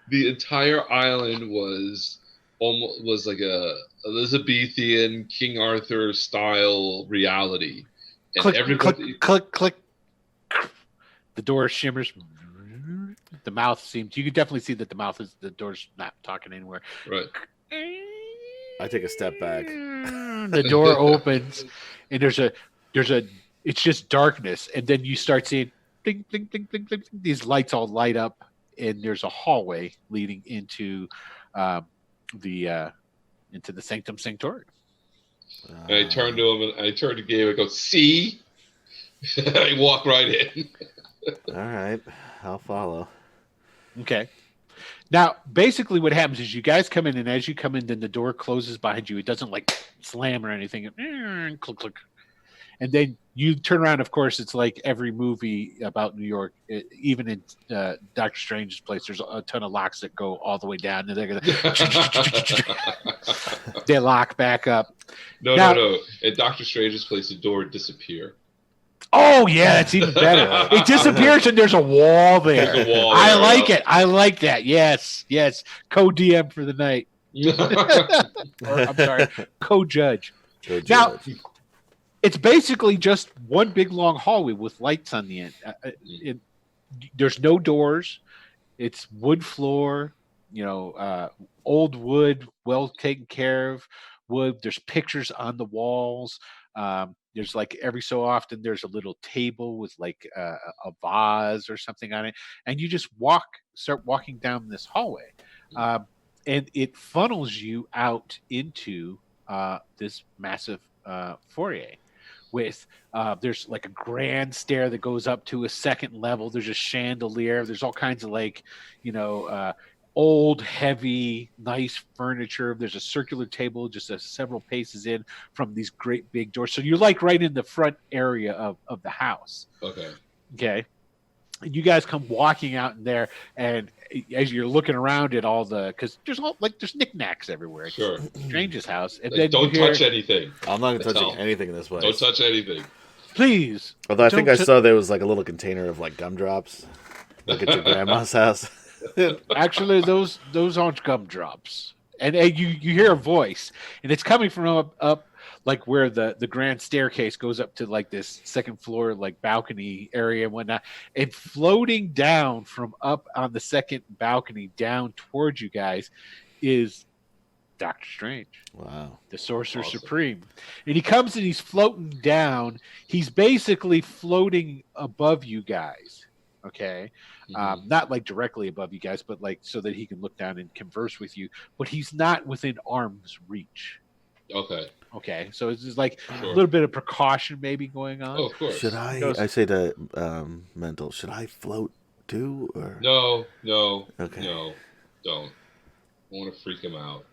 The entire island was like a Elizabethan King Arthur style reality, and click, everybody click. The door shimmers. The mouth seems. You can definitely see that the door's not talking anywhere. Right. I take a step back. The door opens, and there's a. It's just darkness, and then you start seeing bling, bling, bling, bling, bling. These lights all light up, and there's a hallway leading into the Sanctum Sanctorum. And I turned to him, and I turned to Gabe. I go, "See." I walk right in. All right, I'll follow. Okay. Now, basically, what happens is you guys come in, and as you come in, then the door closes behind you. It doesn't like slam or anything. Click, click. And then you turn around, of course, it's like every movie about New York, even in Doctor Strange's place, there's a ton of locks that go all the way down, and they're gonna they lock back up. No. At Doctor Strange's place, the door would disappear. Oh yeah, that's even better. It disappears and there's a wall there. There's a wall I there, like it. I like that. Yes. Co-DM for the night. Or, I'm sorry, co-judge. Now, it's basically just one big long hallway with lights on the end. There's no doors. It's wood floor, old wood, well taken care of wood. There's pictures on the walls. There's like every so often there's a little table with like a vase or something on it. And you just start walking down this hallway. And it funnels you out into this massive foyer with there's like a grand stair that goes up to a second level. There's a chandelier. There's all kinds of like, old, heavy, nice furniture. There's a circular table just several paces in from these great big doors. So you're like right in the front area of the house. Okay. And you guys come walking out in there, and as you're looking around at all because there's knickknacks everywhere. Sure. It's Strange's house. And then don't touch anything. I'm not touching anything in this place. Don't touch anything. Please. Although I think I saw there was like a little container of like gumdrops. Like at your grandma's house. Actually, those aren't gumdrops. And you hear a voice, and it's coming from up like where the grand staircase goes up to like this second floor like balcony area and whatnot. And floating down from up on the second balcony down towards you guys is Doctor Strange. Wow. The Sorcerer Supreme. And he comes and he's floating down. He's basically floating above you guys. Okay. Not like directly above you guys, but like so that he can look down and converse with you. But he's not within arm's reach. Okay. So it's just like a little bit of precaution maybe going on. Oh, of course. Should I say to Mental, should I float too? Or No. Okay. No, don't. I want to freak him out.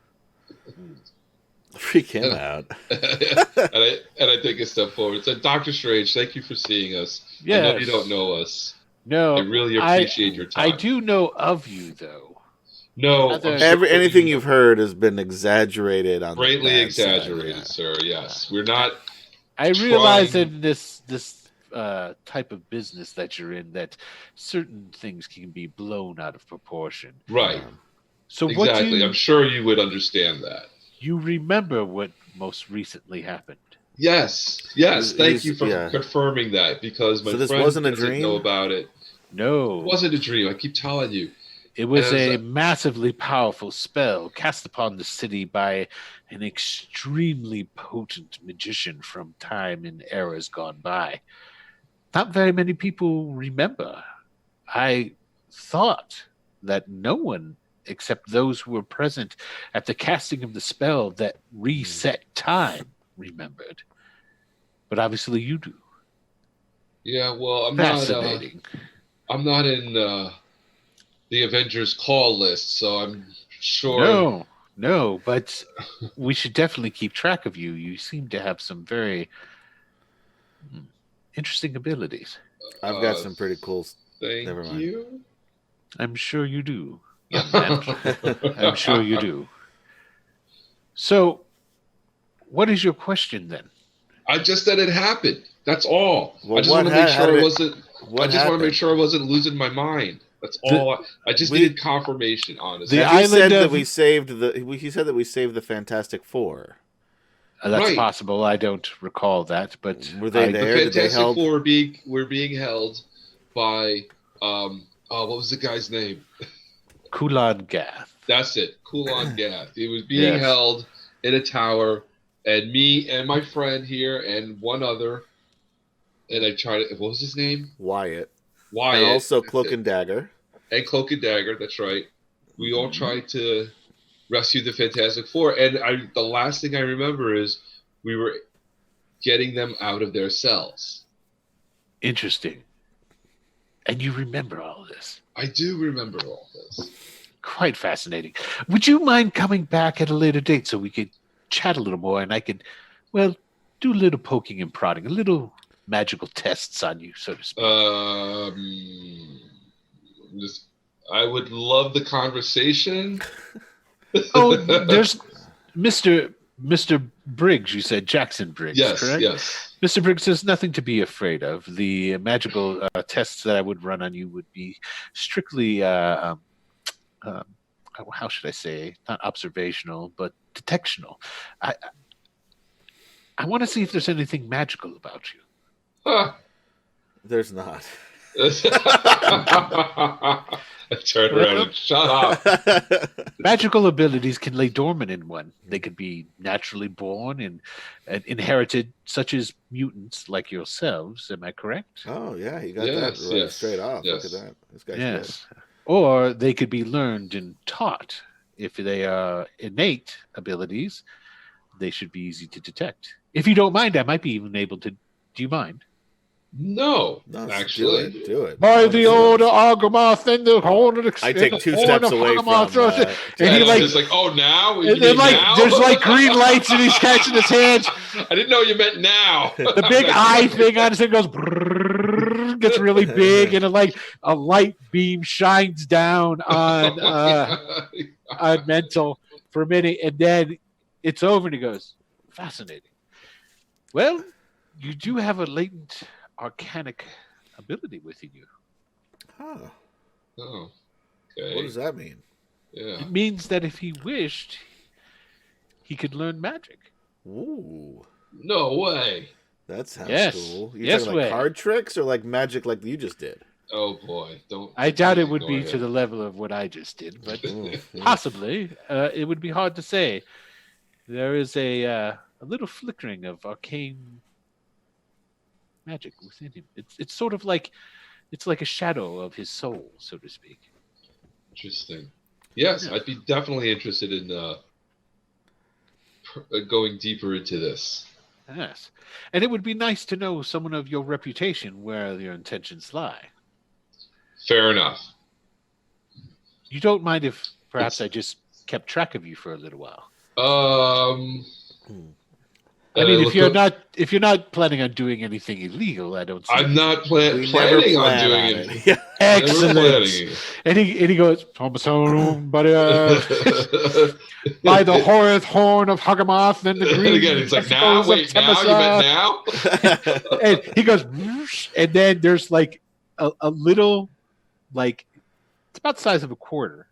Freak him out. and I take a step forward. So, Doctor Strange, thank you for seeing us. Yes. I know you don't know us. No, I really appreciate your time. I do know of you, though. No, anything you've heard has been exaggerated on greatly the exaggerated, side, sir. Yes, we're not. I realize in this type of business that you're in that certain things can be blown out of proportion. Right. So exactly. I'm sure you would understand that. You remember what most recently happened? Yes. Thank you for confirming that, because my this friend wasn't a doesn't dream? know about it. No. It wasn't a dream. I keep telling you. It was a massively powerful spell cast upon the city by an extremely potent magician from time and eras gone by. Not very many people remember. I thought that no one except those who were present at the casting of the spell that reset time remembered. But obviously you do. Yeah, well, I'm Fascinating. not in the Avengers call list, so I'm sure. No, but we should definitely keep track of you. You seem to have some very interesting abilities. I've got some pretty cool. Thank Never mind. you. I'm sure you do, young man. I'm sure you do. So, what is your question then? I just said it happened. That's all. Well, I just want to make sure I wasn't. What I just want to happened? make sure I wasn't losing my mind. That's all. I just needed confirmation, honestly. The He island said that of- we saved He said that we saved the Fantastic Four. That's Right. possible. I don't recall that, but Were they The there? Did they Fantastic help? Four were being held by what was the guy's name? Kulan Gath. That's it, Kulan Gath. It was being Yes. held in a tower, and me and my friend here and one other, and I tried it. What was his name? Wyatt. Wyatt. And also That's Cloak it. and Dagger. And Cloak and Dagger. That's right. We all tried to rescue the Fantastic Four, and the last thing I remember is we were getting them out of their cells. Interesting. And you remember all this. I do remember all this. Quite fascinating. Would you mind coming back at a later date so we could chat a little more and I could, well, do a little poking and prodding, a little magical tests on you, so to speak. I would love the conversation. Oh, there's Mr. Briggs. You said Jackson Briggs, yes, correct? Yes. Mr. Briggs, there's nothing to be afraid of. The magical tests that I would run on you would be strictly, how should I say, not observational, but detectional. I want to see if there's anything magical about you. Huh. There's not. I turned around and shut up. Magical abilities can lay dormant in one. They could be naturally born and inherited, such as mutants like yourselves. Am I correct? Oh, yeah, you got that right straight off. Yes. Look at that. This guy's Yes. Or they could be learned and taught. If they are innate abilities, they should be easy to detect. If you don't mind, I might be even able to. Do you mind? No, actually. Do it. By the order Argomoth and the horn of the I take 2 steps away from and he just like, oh, now? And then, now? there's like green lights and he's catching his hands. I didn't know you meant now. The big eye thing on his head goes, brrrr, gets really big, and a light beam shines down on Mental for a minute, and then it's over, and he goes, fascinating. Well, you do have a latent arcanic ability within you. Huh. Oh, okay. What does that mean? Yeah. It means that if he wished, he could learn magic. Ooh. No way. That sounds cool. You're talking like card tricks or like magic like you just did? Oh, boy. I doubt it would be to the level of what I just did, but possibly. It would be hard to say. There is a little flickering of arcane magic within him. It's sort of like a shadow of his soul, so to speak. Interesting. Yes, yeah. I'd be definitely interested in going deeper into this. Yes, and it would be nice to know someone of your reputation where your intentions lie. Fair enough. You don't mind if perhaps I just kept track of you for a little while? I mean, if you're not planning on doing anything illegal, I don't see. I'm not planning on doing it. Yeah. Excellent. And he goes, by the horrid horn of Huggermoth and the green. Again, it's like, now, wait, now, you meant now? And he goes, whoosh, and then there's like a little, like, it's about the size of a quarter,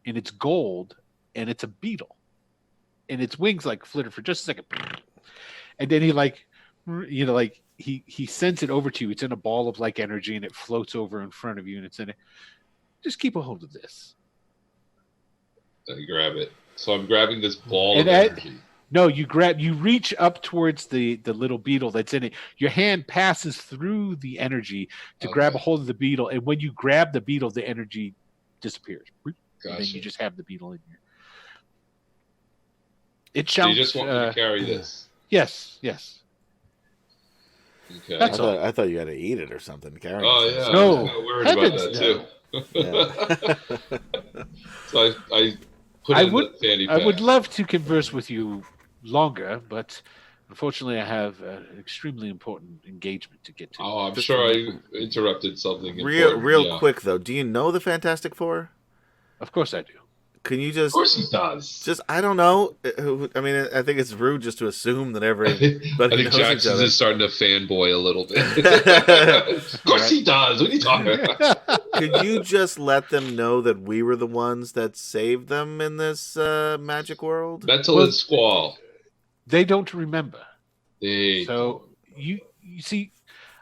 and it's gold, and it's a beetle. And its wings like flitter for just a second. And then he he sends it over to you. It's in a ball of like energy, and it floats over in front of you, and it's in it. Just keep a hold of this. I grab it. So I'm grabbing this ball of energy. No, you reach up towards the little beetle that's in it. Your hand passes through the energy to grab a hold of the beetle, and when you grab the beetle, the energy disappears. Gotcha. And then you just have the beetle in here. It so shouts, you just want me to carry this? Yes. Okay. That's all. I thought you had to eat it or something. Carrying yeah. No. I'm worried about that too. So I put it in the fanny pack. I would love to converse with you longer, but unfortunately I have an extremely important engagement to get to. Oh, I'm sure I interrupted something. Real quick though, do you know the Fantastic Four? Of course I do. Can you just? Of course he does. Just I don't know. I mean, I think it's rude just to assume that everybody I think knows Jackson each other. is starting to fanboy a little bit. Of course he does. What are you talking about? Could you just let them know that we were the ones that saved them in this magic world? Mental and Squall. They don't remember. You see,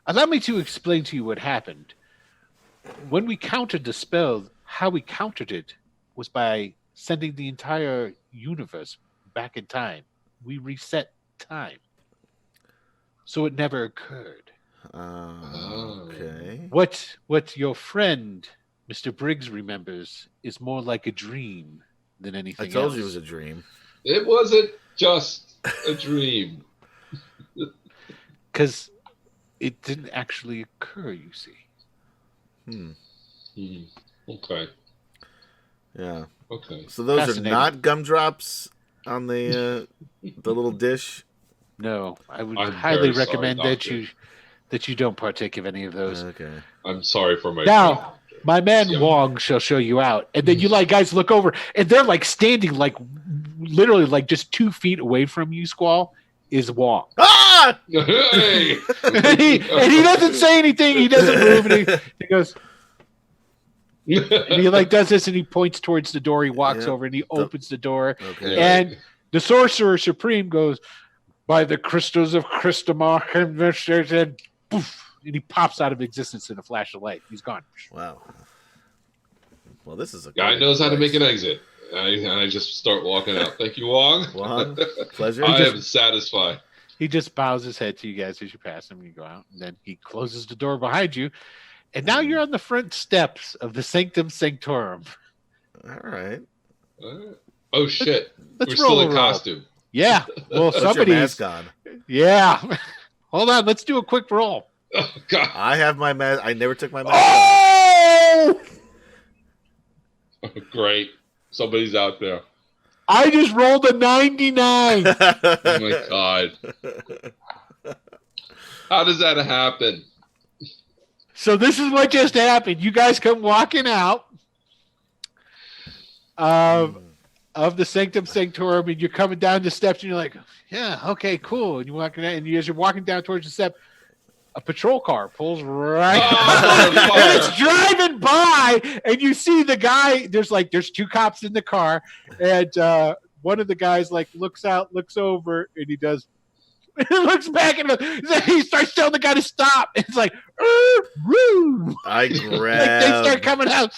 allow me to explain to you what happened. When we countered the spell, how we countered it was by sending the entire universe back in time. We reset time. So it never occurred. Okay. What your friend, Mr. Briggs, remembers is more like a dream than anything else. I told you it was a dream. It wasn't just a dream. Because it didn't actually occur, you see. Okay. Yeah. Okay. So those are not gumdrops on the little dish. No, I would I'm highly very sorry, recommend Doctor. that you don't partake of any of those. Okay. I'm sorry for my Now, my man Yeah. Wong shall show you out. And then you like guys look over and they're like standing like literally like just 2 feet away from you, Squall, is Wong. Ah! Hey! and he doesn't say anything, he doesn't move, and he goes and he like does this and he points towards the door, he walks Yeah. over and he opens the door. Okay. Yeah. And the Sorcerer Supreme goes, by the crystals of Christamar, and poof, and he pops out of existence in a flash of light. He's gone. Wow. Well, this is a Guy great knows how to place. make an exit. I just start walking out. Thank you, Wong. Wong, pleasure. I am satisfied. He just bows his head to you guys as you pass him and you go out. And then he closes the door behind you. And now you're on the front steps of the Sanctum Sanctorum. All right. Oh shit! Let's We're still roll in a roll. costume. Yeah. Well, Put your somebody's. mask on. Yeah. Hold on. Let's do a quick roll. Oh god! I have my mask. I never took my mask off. Oh! Great. Somebody's out there. I just rolled a 99. Oh my god! How does that happen? So this is what just happened. You guys come walking out of the Sanctum Sanctorum, and you're coming down the steps, and you're like, "Yeah, okay, cool." And you're walking out, and as you're walking down towards the step, a patrol car pulls right, Oh, and it's driving by, and you see the guy. There's 2 cops in the car, and one of the guys like looks out, looks over, and he does. He looks back and he starts telling the guy to stop. It's like, woo! I Like they grab. start coming out.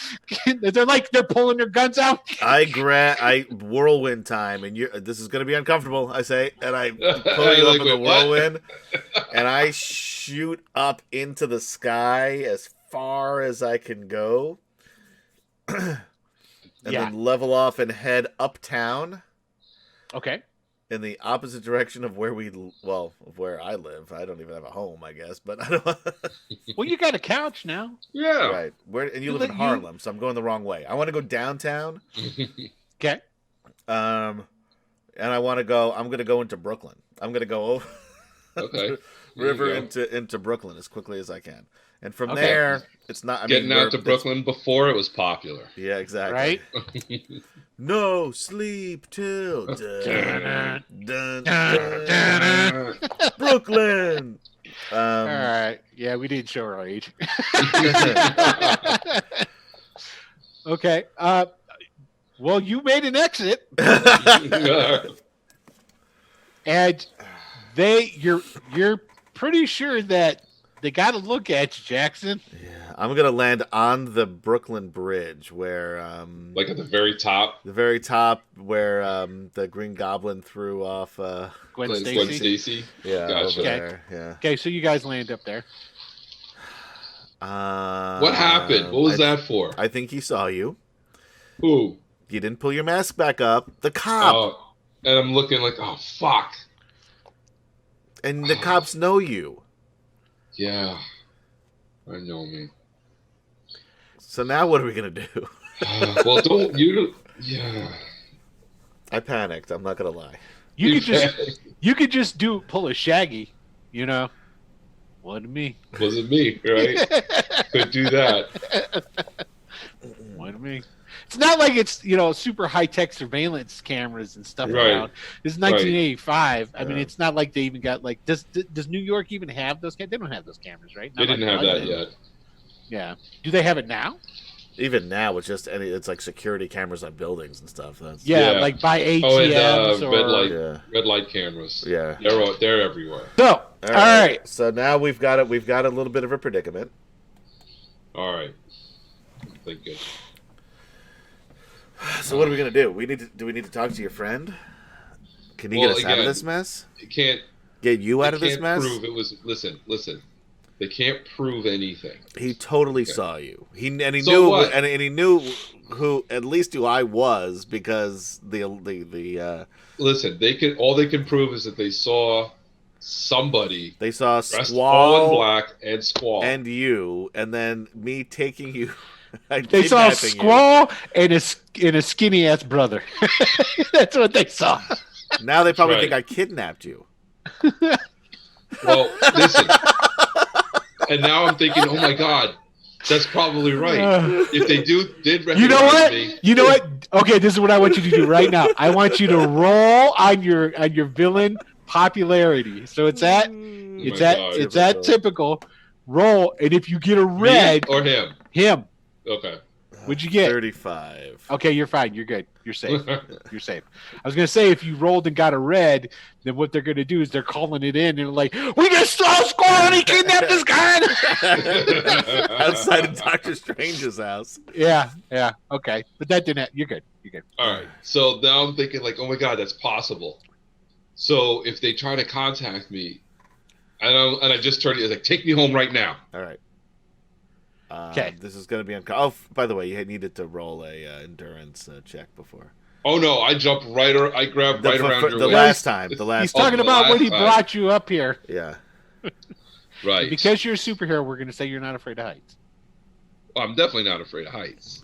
They're pulling their guns out. I whirlwind time, and this is gonna be uncomfortable. I say, and I pull you Like, up in the wait, what? whirlwind, and I shoot up into the sky as far as I can go, and Yeah. then level off and head uptown Okay. in the opposite direction of where of where I live. I don't even have a home, I guess, but I don't. Well, you got a couch now. Yeah. Right, and you You live in li- Harlem, so I'm going the wrong way. I want to go downtown. Okay. And I'm gonna go into Brooklyn. I'm gonna go over Okay. river There you into Brooklyn as quickly as I can. And from Okay. there, it's not. Getting out to Brooklyn before it was popular. Yeah, exactly. Right. No sleep till dun, dun, Dun, dun. Brooklyn. All right. Yeah, we didn't show our age. Okay. Well, you made an exit, and you're pretty sure that they got to look at you, Jackson. Yeah, I'm gonna land on the Brooklyn Bridge, where Like at the very top. the very top, where the Green Goblin threw off. Gwen Gwen Stacy. Stacy. Yeah, Gotcha. over Okay. there. Yeah. Okay, so you guys land up there. What happened? What was that for? I think he saw you. Who? You didn't pull your mask back up. The cop. Oh, and I'm looking like, oh fuck. And the cops know you. Yeah. I know me. So now what are we going to do? Well, don't you? Yeah. I panicked. I'm not going to lie. You could just pull a Shaggy, you know. Wasn't me. Wasn't me, right? Could do that. Wasn't me. It's not like it's super high tech surveillance cameras and stuff Right. around. This is 1985. I mean, Yeah. it's not like they even got does New York even have those? They don't have those cameras, right? They Not didn't like have that London. yet. Yeah. Do they have it now? Even now, it's like security cameras on buildings and stuff. That's, Yeah, Yeah. like by ATMs Oh, and red or. light. Yeah. Red light cameras. Yeah. They're everywhere. So, All all right. So now we've got a little bit of a predicament. All right. Thank you. So what are we going to do? Do we need to talk to your friend? Can he Well, get us out of again, this mess? You can't. Get you out They of this can't mess? prove it was. Listen. They can't prove anything. He totally saw you. He So knew what? and he knew who I was because the Listen, all they can prove is that they saw somebody they saw dressed all in Squall black and Squall. and you, and then me taking you. They saw kidnapping you. Squall and a skinny ass brother. That's what they saw. Now they probably Right. think I kidnapped you. Well, listen. And now I'm thinking, oh my God, that's probably right. If they did recognize You know what? me, You know what? Okay, this is what I want you to do right now. I want you to roll on your villain popularity. So it's that it's that typical roll, and if you get a red, me or him. him. Okay. What'd you get? 35. Okay, you're fine. You're good. You're safe. You're safe. I was gonna say if you rolled and got a red, then what they're gonna do is they're calling it in and they're like, "We just saw Squirrel and he kidnapped this guy." Outside of Doctor Strange's house. Yeah. Okay, but that didn't. You're good. You're good. All right. So now I'm thinking like, oh my God, that's possible. So if they try to contact me, and I just turned it like, take me home right now. All right. Okay. This is going to be by the way, you needed to roll a endurance check before. Oh no! I jumped right, or I grabbed right around your the waist. last time. He's talking about when he brought you up here. Yeah. Right. Because you're a superhero, we're going to say you're not afraid of heights. Well, I'm definitely not afraid of heights.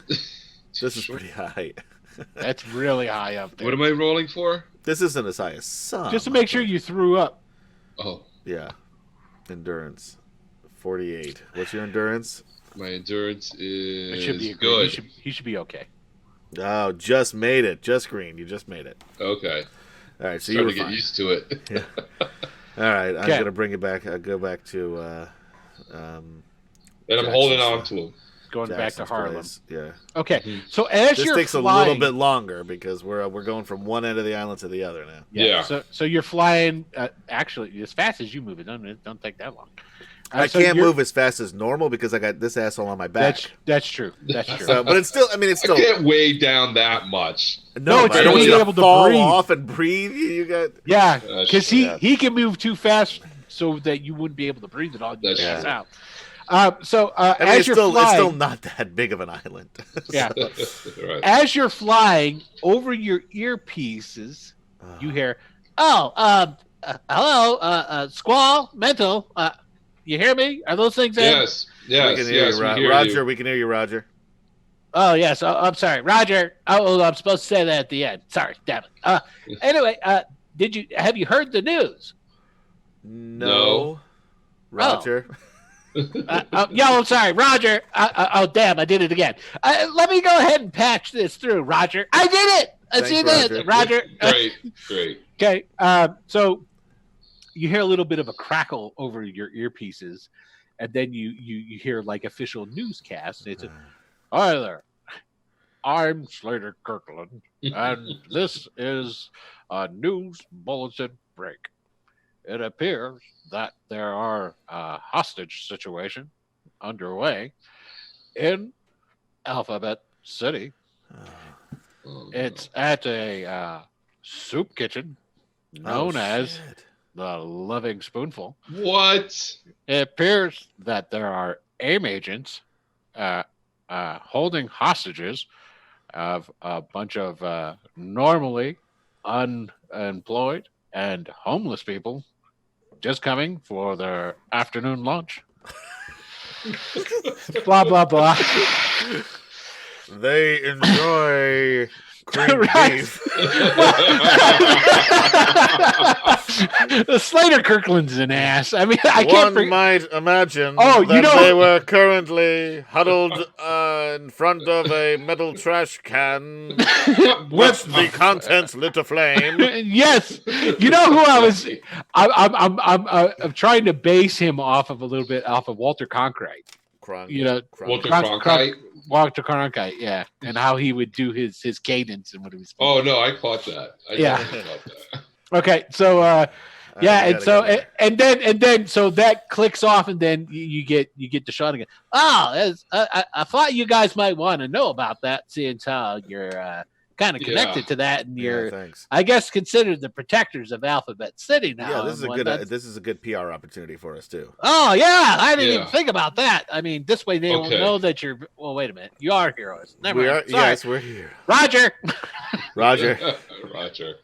This is pretty high. That's really high up there. What am I rolling for? This isn't as high as some. Just to make sure you threw up. Oh. Yeah. Endurance. 48. What's your endurance? My endurance It should be good. He should be okay. Oh, just made it. Just green. You just made it. Okay. All right, so Starting you were to get fine. used to it. Yeah. All right, I'm Okay. going to bring it back. I'll go back to And I'm holding on to him. Going back to Jackson's Harlem. place. Yeah. Okay, Mhm. so as This you're takes flying, a little bit longer because we're going from one end of the island to the other now. Yeah. So you're flying. Actually, as fast as you move, it don't take that long. I So can't you're- move as fast as normal because I got this asshole on my back. That's true. That's true. So, but it's still. I mean, it's I still. can't weigh down that much. No, but it's I don't want being you able to fall breathe. off and breathe. You got. Yeah, That's because true. he can move too fast so that you wouldn't be able to breathe at all. You That's pass true. out. I mean, As it's you're still flying, not that big of an island. Yeah. Right. as you're flying over your earpieces, you hear, hello, Squall, Mental, you hear me? Are those things in? Yes. we Yes. can hear Yes. you, We Ro- hear Roger. you. We can hear you, Roger. Oh, yes, I'm sorry. Roger, I'm supposed to say that at the end. Sorry, damn it. Anyway, have you heard the news? No. Roger. I'm sorry, Roger. Damn, I did it again. Let me go ahead and patch this through, Roger. I did it. I Thanks, see that, Roger. Great. Okay, so you hear a little bit of a crackle over your earpieces, and then you hear like official newscast. It's hi there, I'm Slater Kirkland, and this is a news bulletin break. It appears that there are a hostage situation underway in Alphabet City. Oh, It's at a soup kitchen known as shit. the Loving Spoonful. what? It appears that there are AIM agents holding hostages of a bunch of normally unemployed and homeless people just coming for their afternoon lunch. Blah, blah, blah. They enjoy cream Right. beef. Slater Kirkland's an ass. I mean, I One can't forget. might imagine Oh, you that know- they were currently huddled in front of a metal trash can with the contents lit aflame. Yes, you know who I was. I'm trying to base him off of a little bit off of Walter Cronkite. You know, Walter Cronk- Cronkite? Walter Cronkite, yeah, and how he would do his cadence and what he was. Oh no, I caught that. I Yeah. definitely caught that. Okay, so yeah, we and gotta so go there. and then so that clicks off, and then you get the shot again. Oh, I thought you guys might want to know about that, seeing how you're kind of connected Yeah. to that, and Yeah, you're, thanks. I guess, considered the protectors of Alphabet City now. Yeah, this is and a good. whatnot. This is a good PR opportunity for us too. Oh yeah, I didn't Yeah. even think about that. I mean, this way they will Okay. know that you're. Well, wait a minute, you are heroes. Never We mind. are. Sorry. Yes, we're here. Roger. Roger, Roger.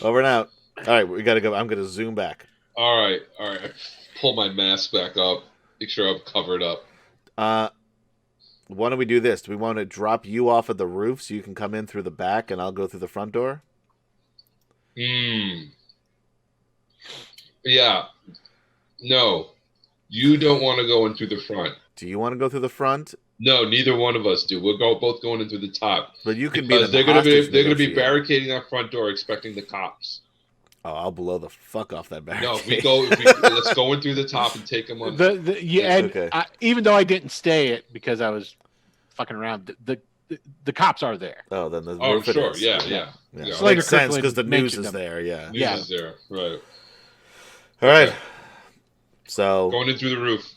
over and out. All right, we gotta go. I'm gonna zoom back. All right. I pull my mask back up. Make sure I'm covered up. Why don't we do this? Do we want to drop you off of the roof so you can come in through the back and I'll go through the front door? Yeah. No, you don't want to go in through the front. Do you want to go through the front? No, neither one of us do. We're both going in through the top. But you can because be they're hostage gonna be negotiator. barricading that front door, expecting the cops. Oh, I'll blow the fuck off that barricade. No, let's go in through the top and take them on. And even though I didn't stay it because I was fucking around, the cops are there. Oh, then the Oh, roof it sure, is. yeah. It Slater makes sense Kirkland because the news mentioned is them. there. Yeah. News is there, right? All right. Okay. So Going in through the roof.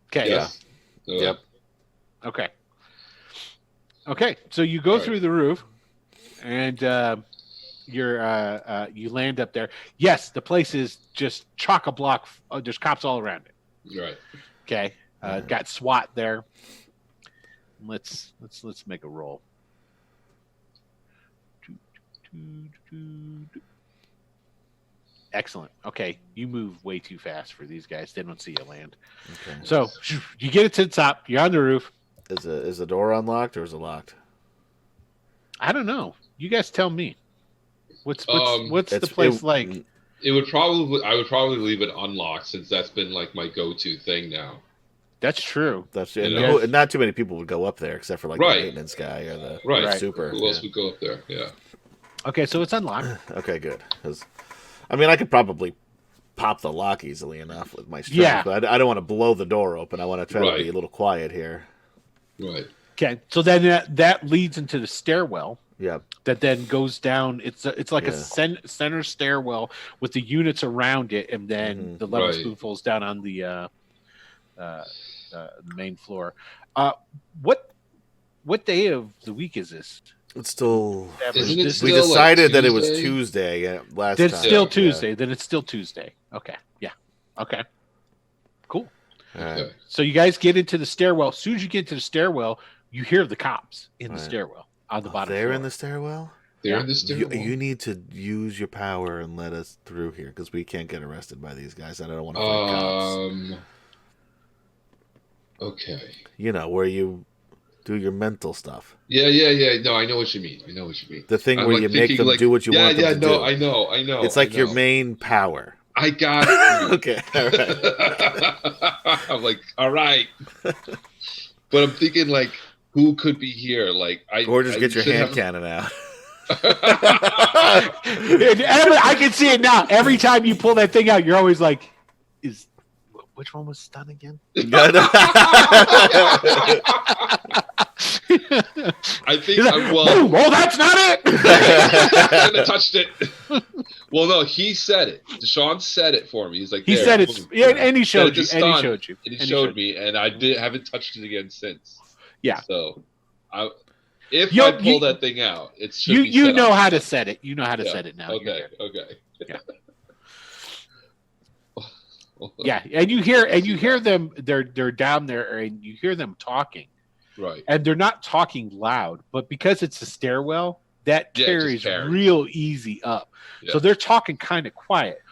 Okay. Yes. Yep. Okay. Okay. So you go through the roof, and you land up there. Yes, the place is just chock a block. There's cops all around it. Right. Okay. Got SWAT there. Let's make a roll. Excellent. Okay, you move way too fast for these guys. They don't see you land. okay. So you get it to the top. You're on the roof. Is the door unlocked or is it locked? I don't know. You guys tell me. What's the place like? I would probably leave it unlocked since that's been like my go-to thing now. That's true. That's You and know? not too many people would go up there except for like Right. the maintenance guy or the Right. super. Who else would go up there? Yeah. Okay, so it's unlocked. Okay, good. 'Cause, I mean, I could probably pop the lock easily enough with my strength, Yeah. but I don't want to blow the door open. I want to try to Right. be a little quiet here. Right. Okay, so then that leads into the stairwell Yep. that then goes down. It's like Yeah. a center stairwell with the units around it, and then Mhm. the level Right. spoonfuls down on the main floor. What day of the week is this? It's still. Isn't it This- We still, like, decided that it was Tuesday? Tuesday last It's time. still Yeah. Tuesday. Then it's still Tuesday. Okay. Yeah. Okay. Cool. All right. Okay. So you guys get into the stairwell. As soon as you get to the stairwell, you hear the cops in the Right. stairwell on the bottom They're floor. in the stairwell. They're Yeah. in the stairwell. You need to use your power and let us through here because we can't get arrested by these guys. And I don't want to fight cops. Okay. You know where you do your mental stuff. Yeah. No, I know what you mean. The thing I'm, where like, you make thinking, them like, do what you want them to do. I know. It's like I your know. main power. I got it. Okay. All right. I'm like, all right. But I'm thinking, like, who could be here? Like, Or just get your should hand have- cannon out. I can see it now. Every time you pull that thing out, you're always like, which one was stun again? I think, You're like, well, oh, that's not it. I shouldn't have touched it. Well, no, he said it. Deshaun said it for me. He's like, He there, said it's boom. yeah, and he showed Said you, it's and he stun, showed you, And he showed me, and I haven't touched it again since. Yeah. So, if You- I pull you- that thing out, it should You be you set know up. how to set it. You know how to Yeah. set it now. You're Okay. good. Okay. Yeah, and you hear them. They're down there, and you hear them talking, Right. and they're not talking loud, but because it's a stairwell, that Yeah, it just carries carries. real easy up. Yeah. So they're talking kind of quiet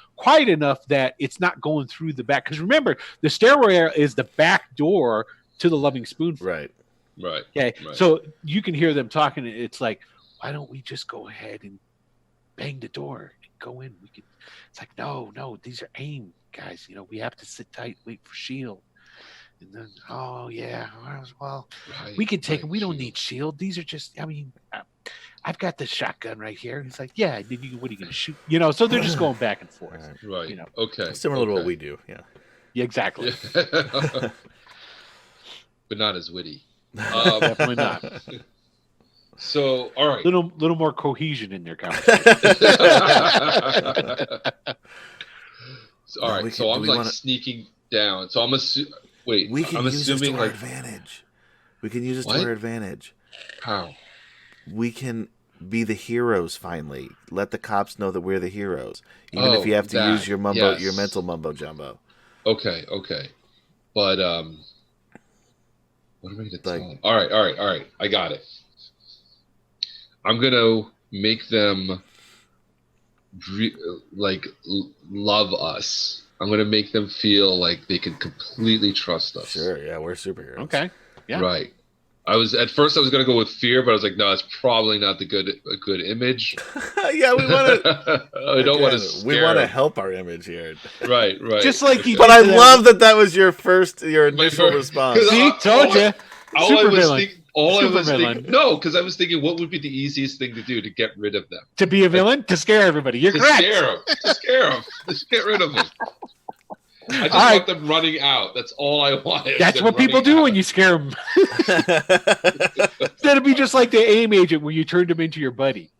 enough that it's not going through the back. Because remember, the stairwell is the back door to the Loving Spoonful. Right. Right. Okay, Right. so you can hear them talking. It's like, why don't we just go ahead and bang the door and go in? We could. It's like, no, these are AIM guys. You know, we have to sit tight, wait for Shield. And then, oh yeah, well, Right. we can take them. Right. We don't need Shield. These are just. I mean, I've got the shotgun right here. It's like, yeah. Then what are you going to shoot? You know, so they're just going back and forth. All right. Right. You know. Okay. Similar to what okay. we do. Yeah. Yeah, exactly. Yeah. But not as witty. Definitely not. So, all right. Little more cohesion in their conversation. All No, right. we So can- I'm do we like wanna- sneaking down. So I'm assuming. Wait. We can I'm use this to assuming our like advantage. We can use this What? to our advantage. how? We can be the heroes finally. Let the cops know that we're the heroes. Even Oh, if you have to that, use your mumbo, yes. your mental mumbo jumbo. Okay. But what am I gonna tell Like- them? All right. I got it. I'm gonna make them love us. I'm gonna make them feel like they can completely trust us. Sure, yeah, we're superheroes. Okay. Yeah. Right. At first I was gonna go with fear, but I was like, no, it's probably not a good image. Yeah, we want to. I don't want to. We want to help our image here. Right. Just like you. But I love that was your initial response. See, told you. All I was thinking, no, because I was thinking, what would be the easiest thing to do to get rid of them? To be a villain? To scare everybody. You're correct. To scare them. Just get rid of them. I just want them running out. That's all I want. That's what people do when you scare them. That'd be just like the AIM agent where you turned him into your buddy.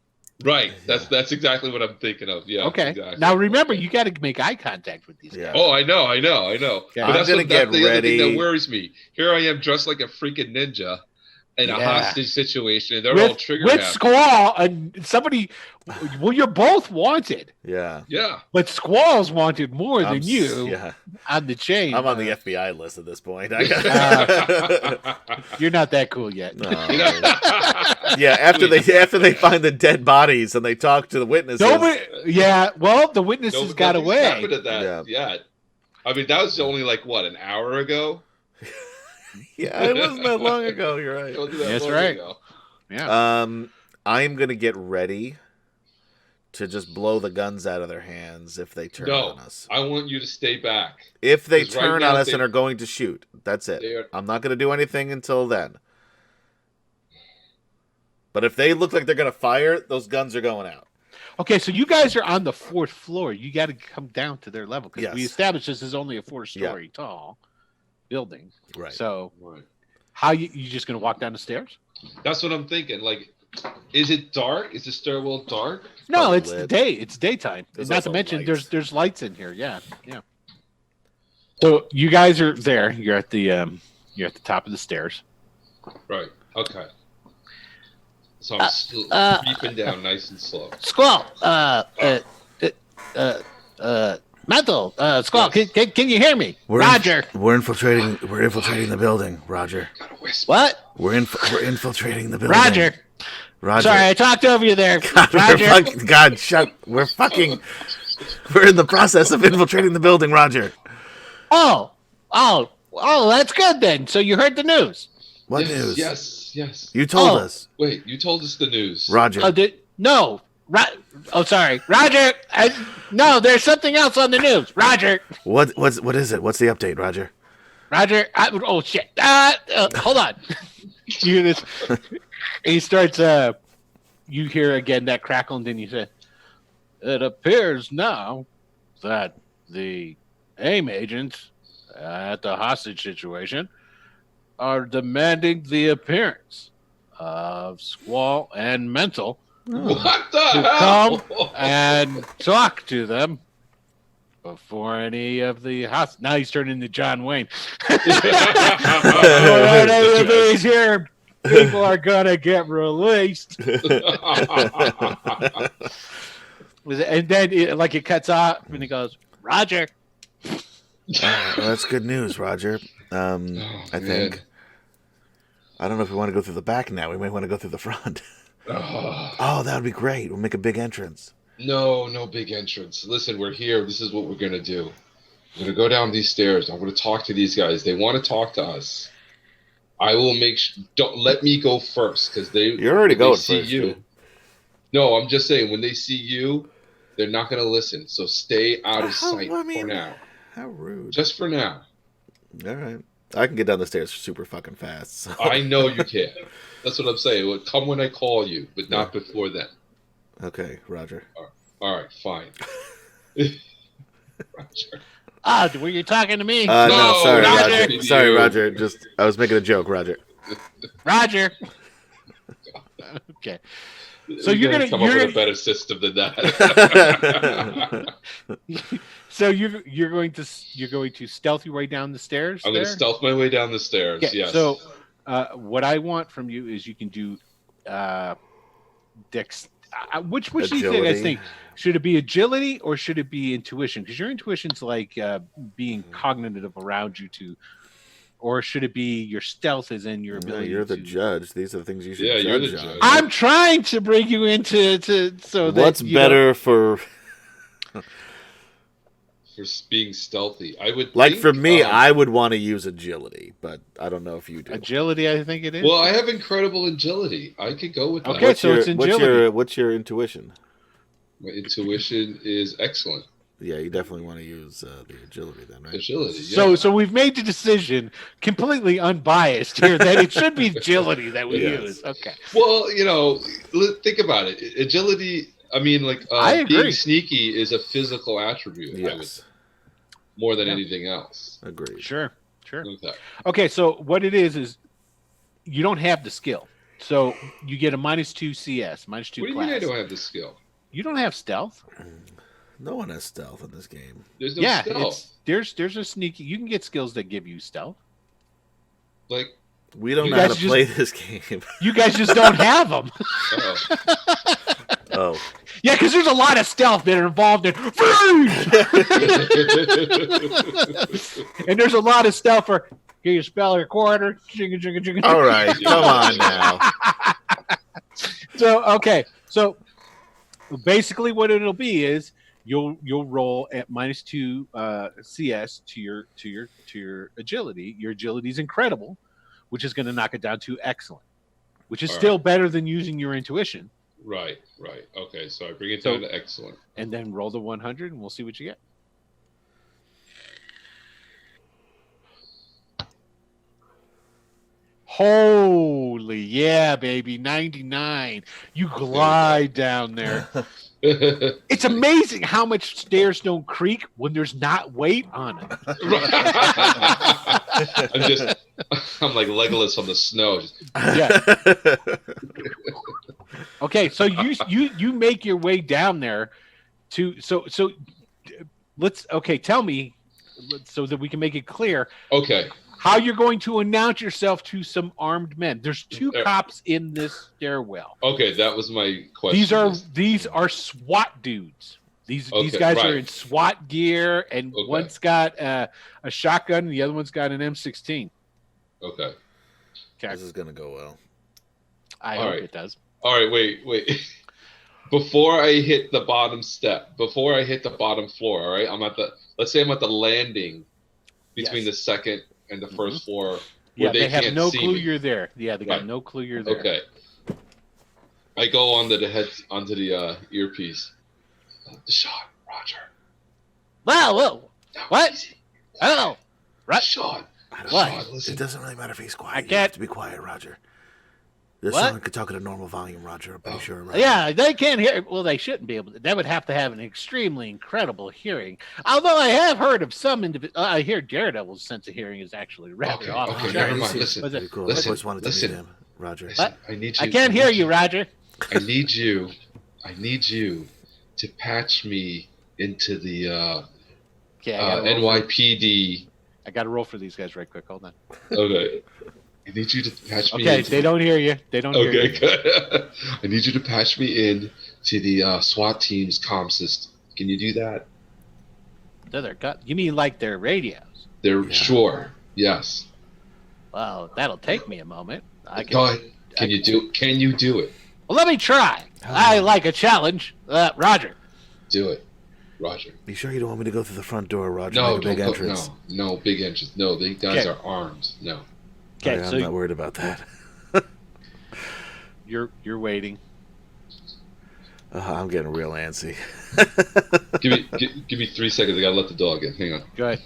Right. That's exactly what I'm thinking of. Yeah. Okay. Exactly. Now remember, you got to make eye contact with these guys. Oh, I know. Yeah. But that's the other thing that worries me. Here I am dressed like a freaking ninja in a hostage situation, and they're all trigger with happy. Squall and somebody. Well, you're both wanted. Yeah. But Squall's wanted more than you. Yeah. On the chain. I'm on the FBI list at this point. You're not that cool yet. No. Yeah. After they find the dead bodies and they talk to the witnesses. The witnesses got away. Happened to that yet. I mean, that was only like what, an hour ago. Yeah, it wasn't that long ago. You're right. That's right. Ago. Yeah. I'm gonna get ready to just blow the guns out of their hands if they turn on us. I want you to stay back. If they turn on us and are going to shoot, that's it. I'm not gonna do anything until then. But if they look like they're gonna fire, those guns are going out. Okay, so you guys are on the 4th floor. You got to come down to their level because we established this is only a 4-story tall building. Right. So, how you just gonna walk down the stairs? That's what I'm thinking. Like, is it dark? Is the stairwell dark? No, it's day. It's daytime. Not to mention, lights. there's lights in here. Yeah. So you guys are there. You're at the top of the stairs. Right. Okay. So I'm creeping down nice and slow. Squall. Mental. Squall. Yes. Can you hear me? Roger. We're infiltrating the building. Roger. What? We're infiltrating the building. Roger. Sorry, I talked over you there. Roger. We're in the process of infiltrating the building, Roger. Oh, that's good then. So you heard the news. What news? Yes. You told us. Wait, you told us the news. Roger. No. Sorry. Roger. No, there's something else on the news. Roger. What is it? What's the update, Roger? Roger. Oh, shit. Hold on. You hear this? He starts, you hear again that crackle, and then you say, it appears now that the AIM agents at the hostage situation are demanding the appearance of Squall and Mental What the to hell? come and talk to them before any of the hostage. Now he's turning into John Wayne. He's here. People are gonna get released. And then it cuts off and he goes, Roger. Well, that's good news, Roger. I think. I don't know if we want to go through the back now. We might want to go through the front. Oh, that would be great. We'll make a big entrance. No big entrance. Listen, we're here. This is what we're going to do. We're going to go down these stairs. I'm going to talk to these guys. They want to talk to us. I will make don't let me go first because You're already going see first. You. Dude. No, I'm just saying when they see you, they're not going to listen. So stay out of sight for now. How rude. Just for now. All right. I can get down the stairs super fucking fast. So. I know you can. That's what I'm saying. Well, come when I call you, but not before then. Okay, Roger. All right, fine. Roger. Were you talking to me? No, sorry, Roger. Sorry, Roger. I was making a joke, Roger. Roger. Okay. So you're gonna come up with a better system than that. So you're going to stealth your way down the stairs. I'm going to stealth my way down the stairs. Okay, yes. So what I want from you is you can do dex. Which do you guys think? Should it be agility or should it be intuition? Because your intuition's like being cognitive around you to, or should it be your stealth is in your ability? You're the judge. These are the things you should judge you're the on. judge. I'm trying to bring you into so that what's better for for being stealthy. I would Like think, for me, I would want to use agility, but I don't know if you do. Agility, I think it is. Well, I have incredible agility. I could go with that. Okay, so it's agility. What's your intuition? My intuition is excellent. Yeah, you definitely want to use the agility then, right? Agility. Yeah. So we've made the decision, completely unbiased here, that it should be agility that we Yes. use. Okay. Well, think about it. Agility. I mean, like I agree. being sneaky is a physical attribute. I would, Yes, more than anything else. agreed. Sure. Okay. Okay, so what it is you don't have the skill. So you get a -2 CS, -2 What do you class. mean I don't have the skill? You don't have stealth. No one has stealth in this game. There's no Yeah, stealth. there's a sneaky. You can get skills that give you stealth. Like, We don't You know how to guys play this game. You guys just don't have them. oh, Oh, Yeah, because there's a lot of stealth that are involved in freeze, and there's a lot of stealth for get your spell or quarter. Jinga, jinga, jinga. all right. Come on now. So okay, so basically what it'll be is you'll roll at -2 CS to your agility. Your agility is incredible, which is going to knock it down to excellent, which is All still better than using your intuition. right. Okay, so I bring it So- down to excellent. And then roll the 100, and we'll see what you get. Holy yeah, baby, 99. You glide down there. It's amazing how much stairs don't creak when there's not weight on it. I'm like Legolas on the snow. Yeah. Okay, so you make your way down there to so let's tell me so that we can make it clear Okay. how you're going to announce yourself to some armed men. There's 2 There. cops in this stairwell. Okay, that was my question. These are SWAT dudes. These Okay, guys right. are in SWAT gear, and Okay. one's got a shotgun, and the other one's got an M16. Okay. This is gonna go well. I All hope right. it does. All right, wait. Before I hit the bottom step, before I hit the bottom floor, all right? Let's say I'm at the landing between Yes. the second and the 1st floor. Yeah, where they have can't no see clue me. you're there. Yeah, they got Right. no clue you're there. Okay. I go onto the earpiece. Sean, Roger. Whoa. No, What? easy. Oh, right. Sean. What? Sean, listen. It doesn't really matter if he's quiet. I You have can't- to be quiet, Roger. This What? song could talk at a normal volume, Roger. I'm pretty sure. Roger. Yeah, they can't hear. Well, they shouldn't be able to. They would have to have an extremely incredible hearing. Although I have heard of some individuals. I hear Daredevil's sense of hearing is actually rather Okay, off. okay, the never charts. mind. He's Listen, Was it- pretty cool. listen, I always wanted to listen. meet him, Roger. Listen, I need you. I can't hear you, Roger. I need you to patch me into the Okay, I NYPD. got to roll for these guys right quick. Hold on. Okay. I need you to patch me Okay, into they don't hear you. They don't hear Okay, you. good. I need you to patch me in to the SWAT team's comm system. Can you do that? You mean like their radios? They're Yeah. sure. Yes. Well, that'll take me a moment. Go ahead. Can you do it? Well, let me try. I like a challenge. Roger. Do it. Roger. You sure you don't want me to go through the front door, Roger? No, Make a big don't go, entrance. no, big entrance. No, the guys Okay. are armed. No. Okay, I'm so not worried about that. you're waiting. I'm getting real antsy. Give me 3 seconds. I gotta let the dog in. Hang on. Go ahead.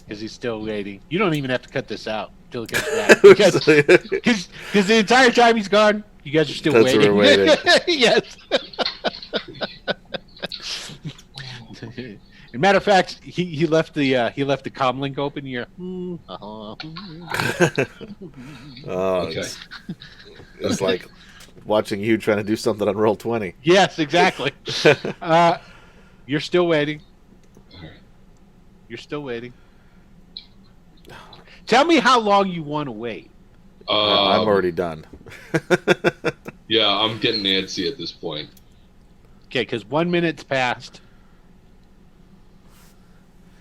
Because he's still waiting. You don't even have to cut this out until it gets back. Because the entire time he's gone, you guys are still That's waiting. what we're waiting. Yes. As a matter of fact, he left the comm link open. You're Oh, Okay. it's like watching you trying to do something on Roll20. yes, exactly. You're still waiting. Alright. You're still waiting. Tell me how long you want to wait. I'm already done. Yeah, I'm getting antsy at this point. Okay, because 1 minute's passed.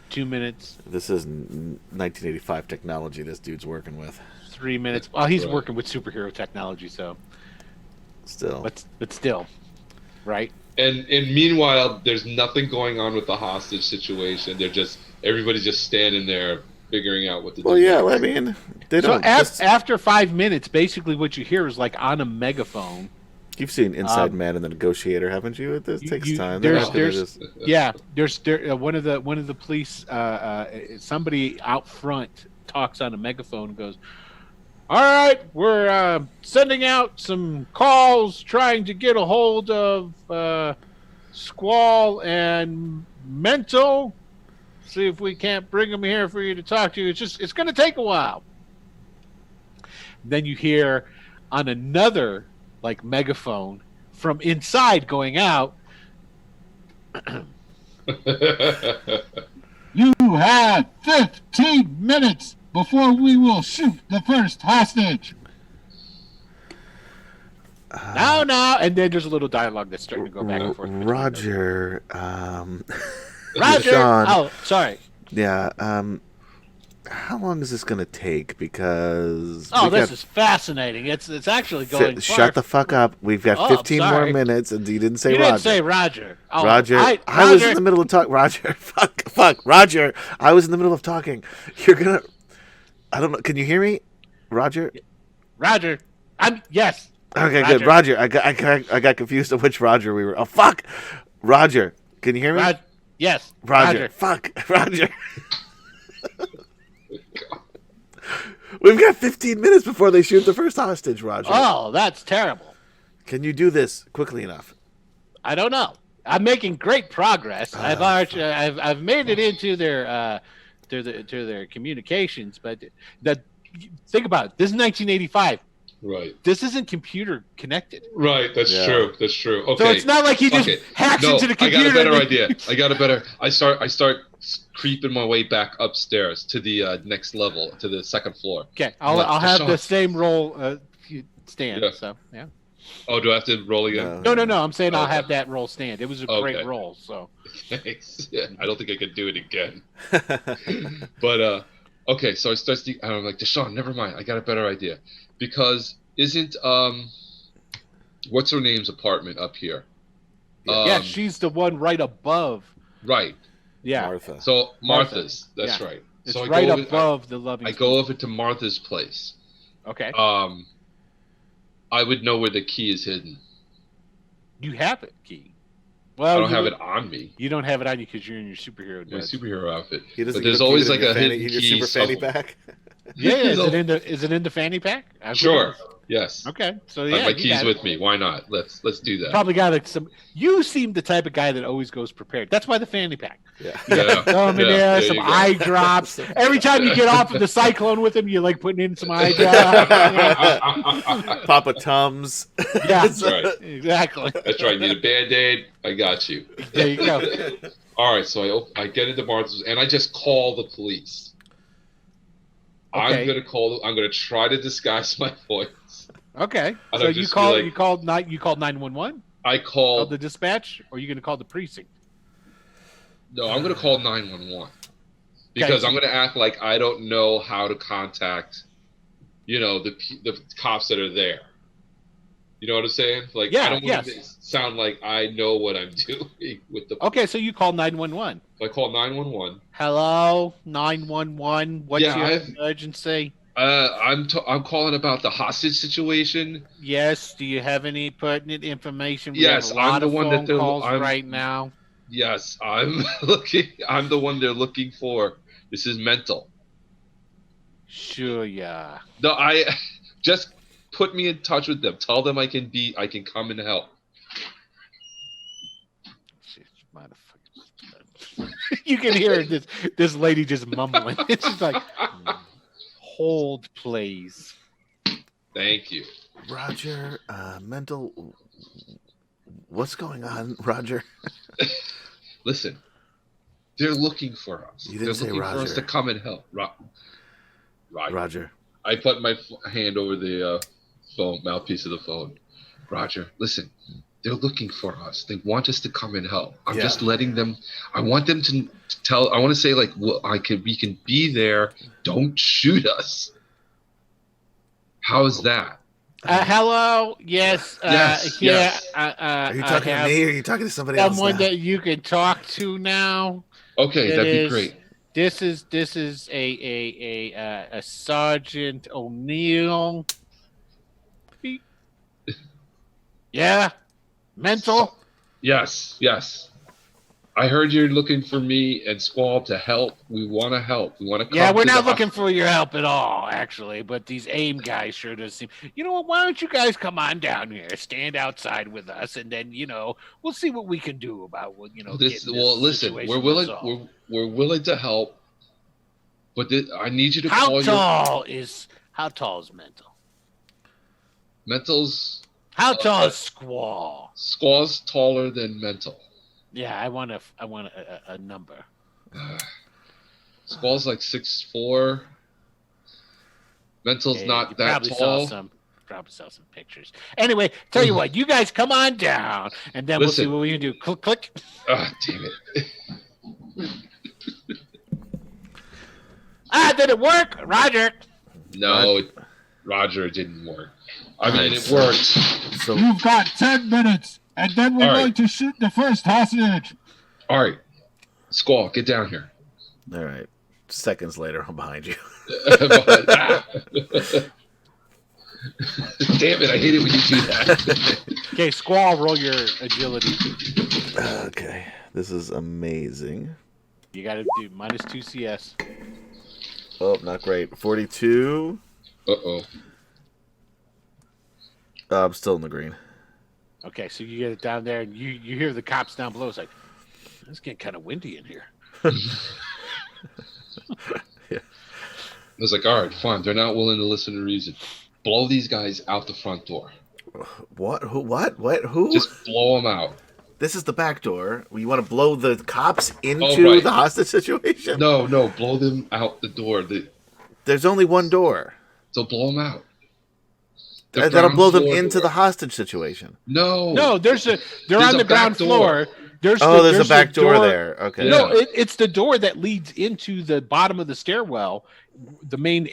2 minutes. This is 1985 technology this dude's working with. 3 minutes. Well, he's Right. working with superhero technology, so Still. but still. Right. And meanwhile, there's nothing going on with the hostage situation. Everybody's just standing there figuring out what to do. Well, yeah, next. I mean, they So don't. after 5 minutes, basically what you hear is like on a megaphone. You've seen Inside Man and the Negotiator, haven't you? This takes time. They're not gonna just... One of the police, somebody out front talks on a megaphone and goes, "All right, we're sending out some calls trying to get a hold of Squall and Mental. See if we can't bring them here for you to talk to. It's going to take a while." Then you hear on another like megaphone from inside going out, "You have 15 minutes before we will shoot the first hostage." Now, and then there's a little dialogue that's starting to go back and forth. Roger, Roger. Sean, Oh, sorry. Yeah. How long is this going to take? Because this is fascinating. It's actually going. Shut the fuck up. We've got 15 more minutes, and you didn't say you Roger. Didn't say Roger. Oh, Roger. I was in the middle of talking. Roger. Fuck. Roger. I was in the middle of talking. You're gonna. I don't know. Can you hear me, Roger? Roger. Yes. Okay, good. Roger. I got confused on which Roger we were. Oh fuck. Roger. Can you hear me? Yes. Roger. Fuck. Roger. We've got 15 minutes before they shoot the first hostage, Roger. Oh, that's terrible. Can you do this quickly enough? I don't know. I'm making great progress. I've made it into their communications, but think about it. This is 1985. Right. This isn't computer connected. Right. That's true. That's true. Okay. So it's not like he just hacks into the computer. I got a better idea. I start creeping my way back upstairs to the next level, to the second floor. Okay. I'll have the same roll stand. Yeah. So yeah. Oh, do I have to roll again? No. I'm saying I'll have that roll stand. It was a great roll. So. Thanks. Yeah, I don't think I could do it again. But okay, so I start. I'm like, Deshaun, never mind. I got a better idea. Because isn't what's her name's apartment up here? Yeah, she's the one right above. Right. Yeah. Martha. So Martha's. That's right. It's so right above the loving. I go over to Martha's place. Okay. I would know where the key is hidden. You have it, key. Well, I don't have it on me. You don't have it on you because you're in your superhero. My superhero outfit. But there's always like a hidden your key. Super fanny pack. Yeah, is it in the fanny pack? Sure. Yes. Okay. So I yeah, have my keys with me. Why not? Let's do that. Probably got some. You seem the type of guy that always goes prepared. That's why the fanny pack. Yeah. Some eye drops. Every time you get off of the cyclone with him, you like putting in some eye drops. Papa Tums. Yeah. That's right. Exactly. That's right. Need a Band-Aid? I got you. There you go. All right. So I get into Martha's and I just call the police. Okay. I'm gonna try to disguise my voice. Okay. So you called 911? I called the dispatch, or are you gonna call the precinct? No, I'm gonna call 911 because I'm gonna act like I don't know how to contact, the cops that are there. You know what I'm saying? Like, I don't want to sound like I know what I'm doing with the. Okay, so you call 911. I call 911. Hello, 911. What's your emergency? I'm calling about the hostage situation. Yes. Do you have any pertinent information? Yes, I'm the one that they're calls right now. Yes, I'm looking. I'm the one they're looking for. This is Mental. Sure, yeah. No, I just put me in touch with them. Tell them I can come and help. You can hear this lady just mumbling. It's just like, hold, please. Thank you, Roger. Mental. What's going on, Roger? Listen, they're looking for us. You didn't say Roger. They're looking for us to come and help. Roger. I put my hand over the mouthpiece of the phone. Roger, listen. They're looking for us. They want us to come and help. I'm just letting them. I want them to tell. I want to say, like, well, we can be there. Don't shoot us. How is that? Hello. Yes. Yes, Yeah. yes. Are you talking to me or are you talking to somebody else Someone now? that you can talk to now. Okay, That that'd be is- great. This is a Sergeant O'Neill. Yeah. Mental. Yes, yes. I heard you're looking for me and Squall to help. We want to help. We want to come. Yeah, we're to not the looking for your help at all, actually. But these AIM guys sure does seem. You know what? Why don't you guys come on down here, stand outside with us, and then we'll see what we can do about this. getting Well, this listen, situation we're willing. resolved. We're willing to help, but I need you to How call tall is Mental? Mental's. How tall is Squall? Squall's taller than Mental. Yeah, I want a number. Squall's like 6'4". Mental's Okay, not you that probably tall. Probably saw some pictures. Anyway, tell you what, you guys come on down, and then we'll see what we can do. Click, click. Ah, damn it. Did it work, Roger? No, Roger, it didn't work. I mean, it worked. So You've got 10 minutes, and then we're All right. going to shoot the first hostage. All right, Squall, get down here. all right. Seconds later, I'm behind you. Damn it, I hate it when you do that. Okay, Squall, roll your agility. Okay, this is amazing. You got to do -2 CS. Oh, not great. 42. Uh-oh. I'm still in the green. Okay, so you get it down there, and you hear the cops down below. It's like, it's getting kind of windy in here. I was like, all right, fine. They're not willing to listen to reason. Blow these guys out the front door. What? Who? What? What? Who? Just blow them out. This is the back door. You want to blow the cops into right. the hostage situation? No, blow them out the door. There's only one door. So blow them out. The That'll ground blow them floor into door. the hostage situation. No, They're on a the ground back door. floor. There's There's a back door there. Okay. No, it's the door that leads into the bottom of the stairwell. The main,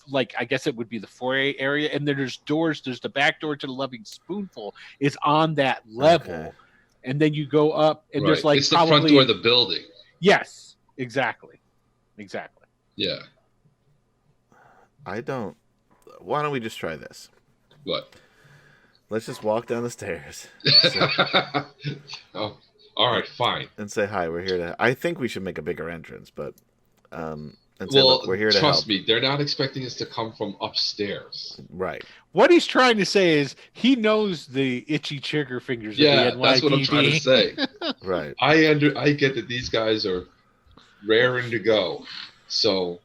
like, I guess it would be the foyer area, and then there's doors. There's the back door to the Loving Spoonful is on that level, Okay. and then you go up, and there's like it's the probably front door of the building. yes, exactly. Yeah. I don't. Why don't we just try this? What? Let's just walk down the stairs Oh, all right, fine. and say hi. We're here to. I think we should make a bigger entrance, but and say, Well, look, we're here to trust help. me, they're not expecting us to come from upstairs. Right. What he's trying to say is he knows the itchy trigger fingers Yeah, of the NYPD. that's what I'm trying to say. Right. I get that these guys are raring to go, so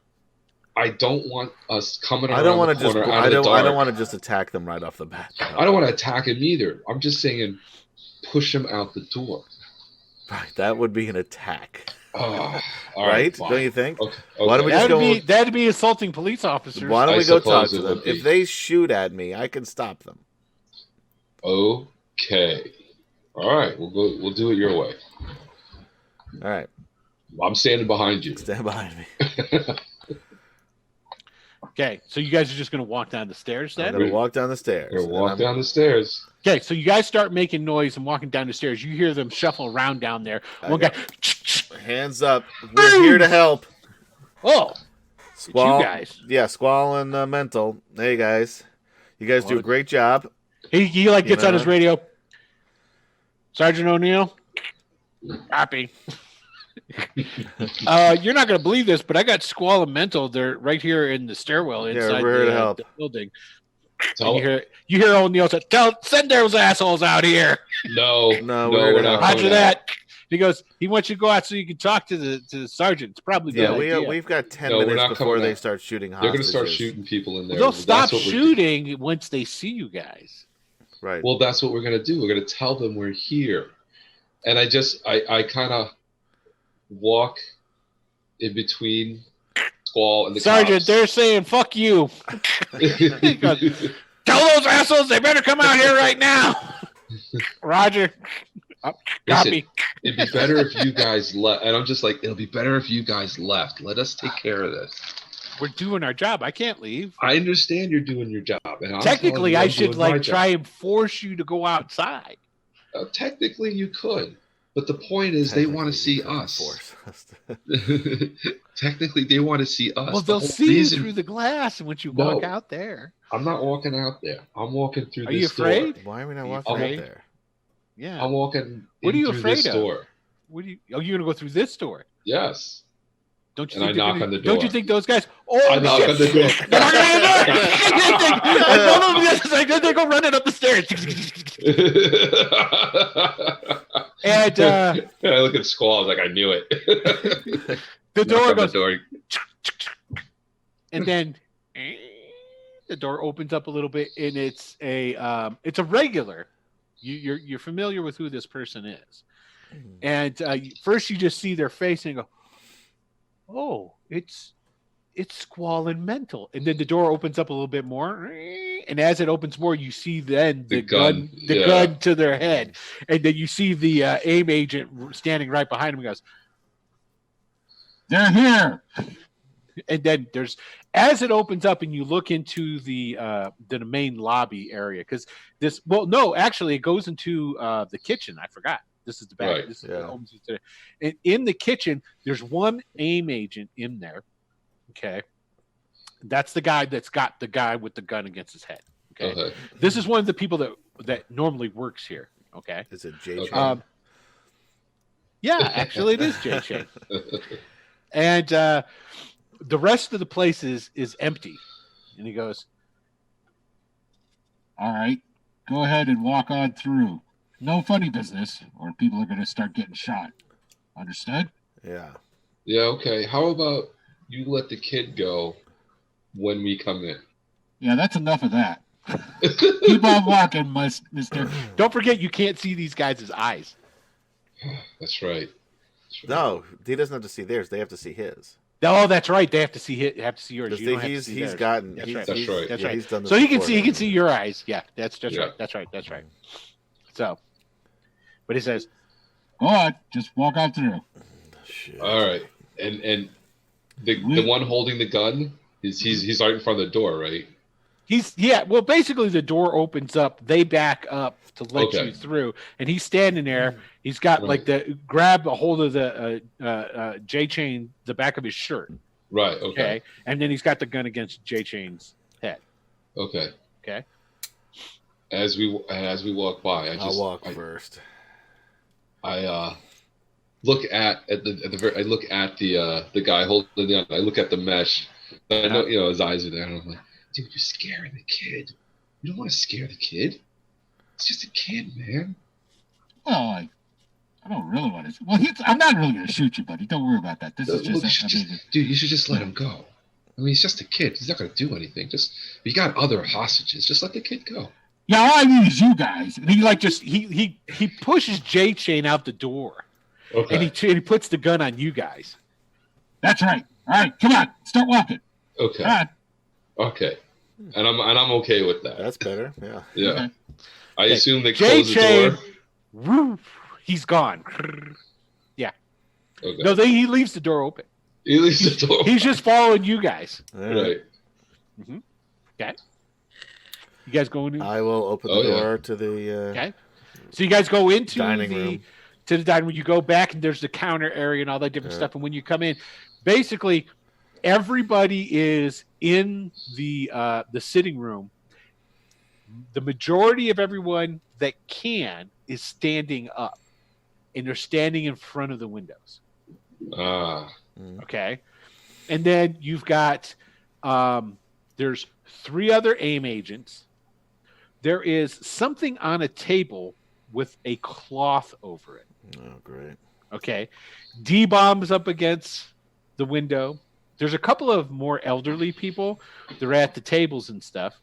I don't want us coming around I don't want the to just. corner out I of the don't. dark. I don't want to just attack them right off the bat. I don't want to attack him either. I'm just saying, push him out the door. Right. That would be an attack. Oh, all Right? fine. Don't you think? Okay. Why don't we just That'd be assaulting police officers. Why don't I we go talk suppose to it them? would be. If they shoot at me, I can stop them. Okay. All right. We'll do it your way. All right. I'm standing behind you. Stand behind me. Okay, so you guys are just going to walk down the stairs I'm then? gonna walk down the stairs. We're and walk I'm- down the stairs. Okay, so you guys start making noise and walking down the stairs. You hear them shuffle around down there. I One guy, got- Hands up. We're here to help. oh, Squall. you guys. Yeah, Squall and Mental. Hey guys. You guys do a great job. He like gets You on his know? radio. Sergeant O'Neill, copy. You're not going to believe this, but I got Squall and Mental. They're right here in the stairwell inside we're here to the, help. the building. Tell- You hear O'Neill say, send those assholes out here. No, No, no, we're we're not not. Roger coming out. that. He goes, he wants you to go out so you can talk to the sergeant. It's probably a Yeah, good idea. we've got 10 No, we're minutes not before coming they out. start shooting They're hostages. going to start shooting people in there. They'll That's stop what we're- shooting once they see you guys. Right. Well, that's what we're going to do. We're going to tell them we're here. And I kind of walk in between Squall and the Sergeant, cops. they're saying, fuck you. Tell those assholes they better come out here right now. Roger. Copy. It'd be better if you guys left. And I'm just like, it'll be better if you guys left. Let us take care of this. we're doing our job. I can't leave. I understand you're doing your job. And Technically, I should like try and force you to go outside. Technically, you could. But the point is, they want to see us. Technically, they want to see us. Well, they'll see you through the glass once you walk out there. I'm not walking out there. I'm walking through this door. Are you afraid? Why are we not walking out there? Yeah. I'm walking What are you through afraid this of? door. What are you? Oh, you're going to go through this door? Yes. Don't you? And think I knock on the door. Don't you think those guys? Oh, I knock on the door. And then they go running up the stairs. And I look at Squall like I knew it. The door goes. The door. And then the door opens up a little bit, and it's a regular. You're familiar with who this person is, and first you just see their face and you go, "Oh, it's Squall and Mental." And then the door opens up a little bit more, and as it opens more, you see then the gun to their head, and then you see the AIM agent standing right behind him and goes, "They're here." And then as it opens up and you look into the main lobby area, because actually it goes into the kitchen. I forgot. This is the back. Right. This is the home today. And in the kitchen, there's one AIM agent in there. Okay, that's the guy that's got the guy with the gun against his head. Okay, This is one of the people that normally works here. Okay, is it Jay Chain? Yeah, actually, it is Jay Chain. And the rest of the place is empty. And he goes, "All right, go ahead and walk on through. No funny business, or people are going to start getting shot. Understood?" Yeah. Yeah, okay. How about you let the kid go when we come in? Yeah, that's enough of that. Keep on walking, mister. Don't forget, you can't see these guys' eyes. That's right. No, he doesn't have to see theirs. They have to see his. Oh, that's right. They have to see yours. You don't have to see he's theirs. gotten. That's He's, right. That's right. That's yeah, right. He's done this so he before, can see your eyes. Yeah, that's Yeah. right. That's right. So, but he says, "Go on, just walk on through." Shit. All right. And the one holding the gun he's right in front of the door, right? Well, basically the door opens up, they back up to let you through, and he's standing there. He's got grab a hold of the J Chain, the back of his shirt. Right. Okay. And then he's got the gun against J Chain's head. Okay. Okay. As we walk by, I'll walk first. I look at the guy holding the gun. I look at the mesh. I know his eyes are there, and I'm like, "Dude, you're scaring the kid. You don't want to scare the kid. It's just a kid, man." Well, I don't really want to. Well, I'm not really going to shoot you, buddy. Don't worry about that. This is dude, you should just let him go. I mean, he's just a kid. He's not going to do anything. You got other hostages. Just let the kid go. Yeah, all I need is you guys. And he pushes J Chain out the door. Okay. And he puts the gun on you guys. That's right. All right, come on, start walking. Okay. Come on. Okay. And I'm okay with that. That's better. Yeah. Yeah. Okay. I assume they close the door. He's gone. Yeah. Okay. No, he leaves the door open. He leaves the door. He's just following you guys. Right. Mm-hmm. Okay. You guys going in? I will open the door to the. Okay. So you guys go into dining room. To the dining room. You go back and there's the counter area and all that different stuff. And when you come in, basically everybody is in the sitting room. The majority of everyone that can is standing up, and they're standing in front of the windows. Okay. And then you've got there's 3 other AIM agents. There is something on a table with a cloth over it. Oh, great. Okay. D-bombs up against the window. There's a couple of more elderly people. They're at the tables and stuff.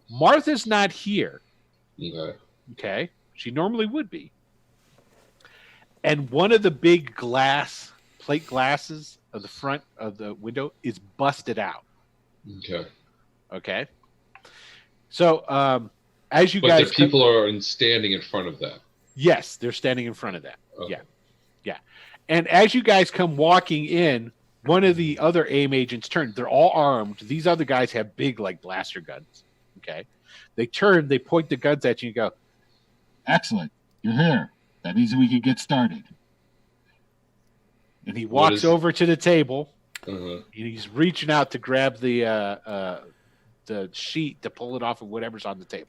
Martha's not here. Okay. Okay. She normally would be. And one of the big plate glasses of the front of the window is busted out. Okay. Okay. So, as you but guys, the people are standing in front of that. Yes, they're standing in front of that. Okay. Yeah. And as you guys come walking in, one of the other AIM agents turned. They're all armed. These other guys have big, like, blaster guns. Okay. They turn, they point the guns at you and go, Excellent. You're here. That means we can get started. and he walks over to the table Uh-huh. and he's reaching out to grab the sheet to pull it off of whatever's on the table.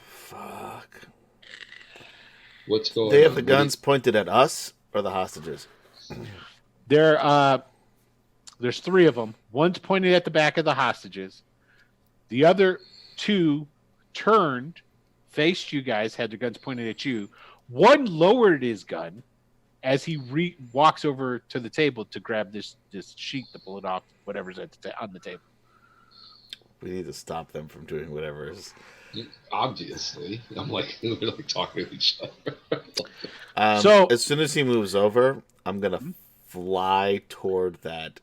Fuck. What's going on? They have the guns pointed at us or the hostages? There's 3 of them. One's pointed at the back of the hostages. The other 2 turned, faced you guys, had their guns pointed at you. One lowered his gun as he walks over to the table to grab this sheet to pull it off whatever's on the table. We need to stop them from doing whatever is. Obviously, I'm like we're like talking to each other. So as soon as he moves over, I'm gonna fly toward that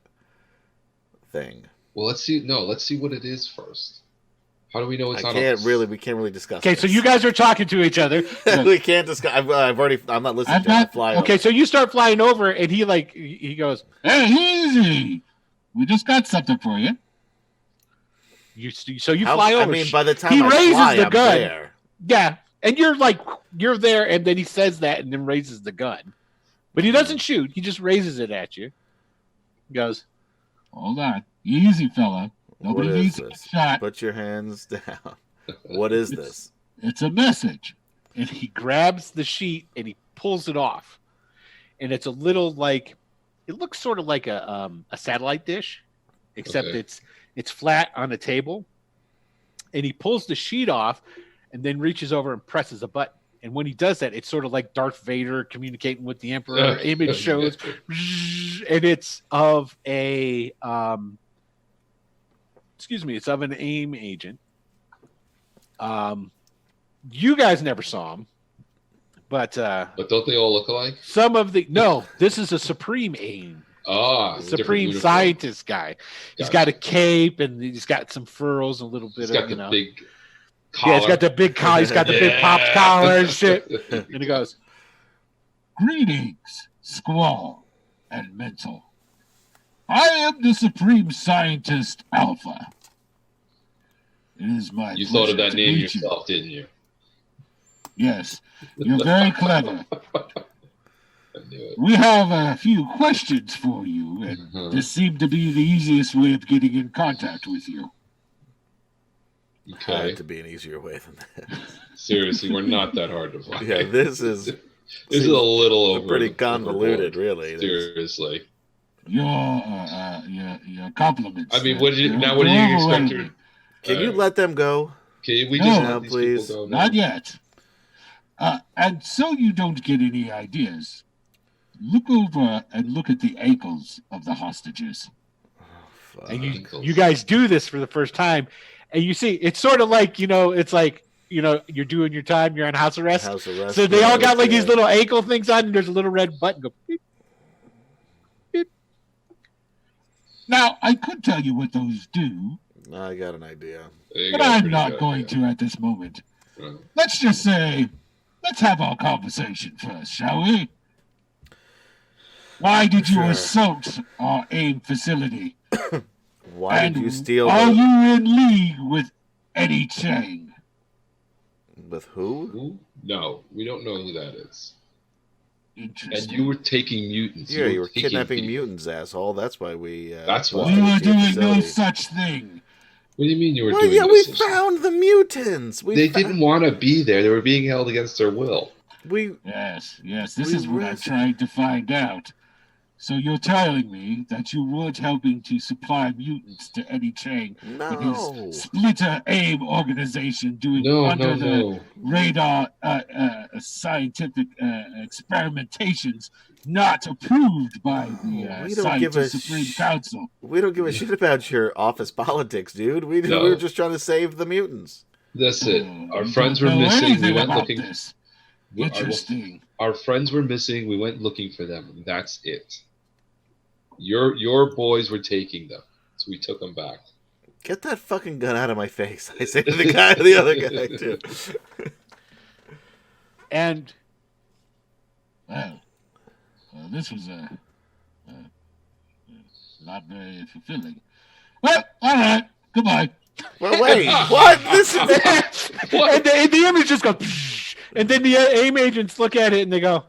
thing. Well, let's see. No, let's see what it is first. How do we know it's not? We can't really discuss. Okay, so you guys are talking to each other. We can't discuss. I'm not listening to him fly. Okay, so you start flying over, and he goes, "Hey, easy! We just got something for you." You fly over. I mean, by the time he raises fly, the I'm gun. there. Yeah, and you're there, and then he says that, and then raises the gun, but he doesn't shoot. He just raises it at you. He goes, "Hold on, easy, fella. Nobody needs to get shot. Put your hands down. What is this? It's a message." And he grabs the sheet and he pulls it off, and it's a little it looks sort of like a satellite dish, except it's flat on a table. And he pulls the sheet off, and then reaches over and presses a button. And when he does that, it's sort of like Darth Vader communicating with the Emperor. Image shows, and it's of a it's of an AIM agent. You guys never saw him, but don't they all look alike? This is a Supreme AIM. Supreme Scientist guy. He's got a cape and he's got some furrows, a little bit of big collar. Yeah, he's got the big collar. He's got the big popped collar and shit. And he goes, "Greetings, Squall and Mental. I am the Supreme Scientist Alpha. It is my You thought of that pleasure to name meet yourself, didn't you? Yes, you're very clever. I knew it. We have a few questions for you, and this seemed to be the easiest way of getting in contact with you." Okay. Had to be an easier way than that. Seriously, we're not that hard to find. Yeah, this is a little over. Pretty convoluted, really. Seriously. Your compliments. I mean, what do you expect her? Can you let them go? Can we just let these please? people go now? Not yet. And so you don't get any ideas, look over and look at the ankles of the hostages. And you guys do this for the first time, and you see it's sort of like it's like you're doing your time, you're on house arrest. So they all got like these little ankle things on, and there's a little red button go beep, beep. Now I could tell you what those do. I got an idea, but I'm not going to at this moment. Let's just say, let's have our conversation first, shall we? Why did you assault our AIM facility? Why did you steal? Are you in league with Eddie Chang? With who? No, we don't know who that is. Interesting. And you were taking mutants. Yeah, you were kidnapping mutants, asshole. That's why we. That's why we were doing no such thing. What do you mean you were doing? Yeah, we found the mutants. They didn't want to be there. They were being held against their will. Yes. This is what I'm trying to find out. So you're telling me that you weren't helping to supply mutants to Eddie Chang with his Splitter AIM organization doing under the radar scientific experimentations not approved by the Scientist Supreme Council. We don't give a shit about your office politics, dude. We were just trying to save the mutants. That's it. Our friends were missing. We went looking. Interesting. Our friends were missing. We went looking for them. That's it. Your boys were taking them, so we took them back. Get that fucking gun out of my face! I say to the other guy too. And this was not very fulfilling. Well, all right. Goodbye. Well, wait, what? This is and the image just goes, psh, and then the AIM agents look at it and they go,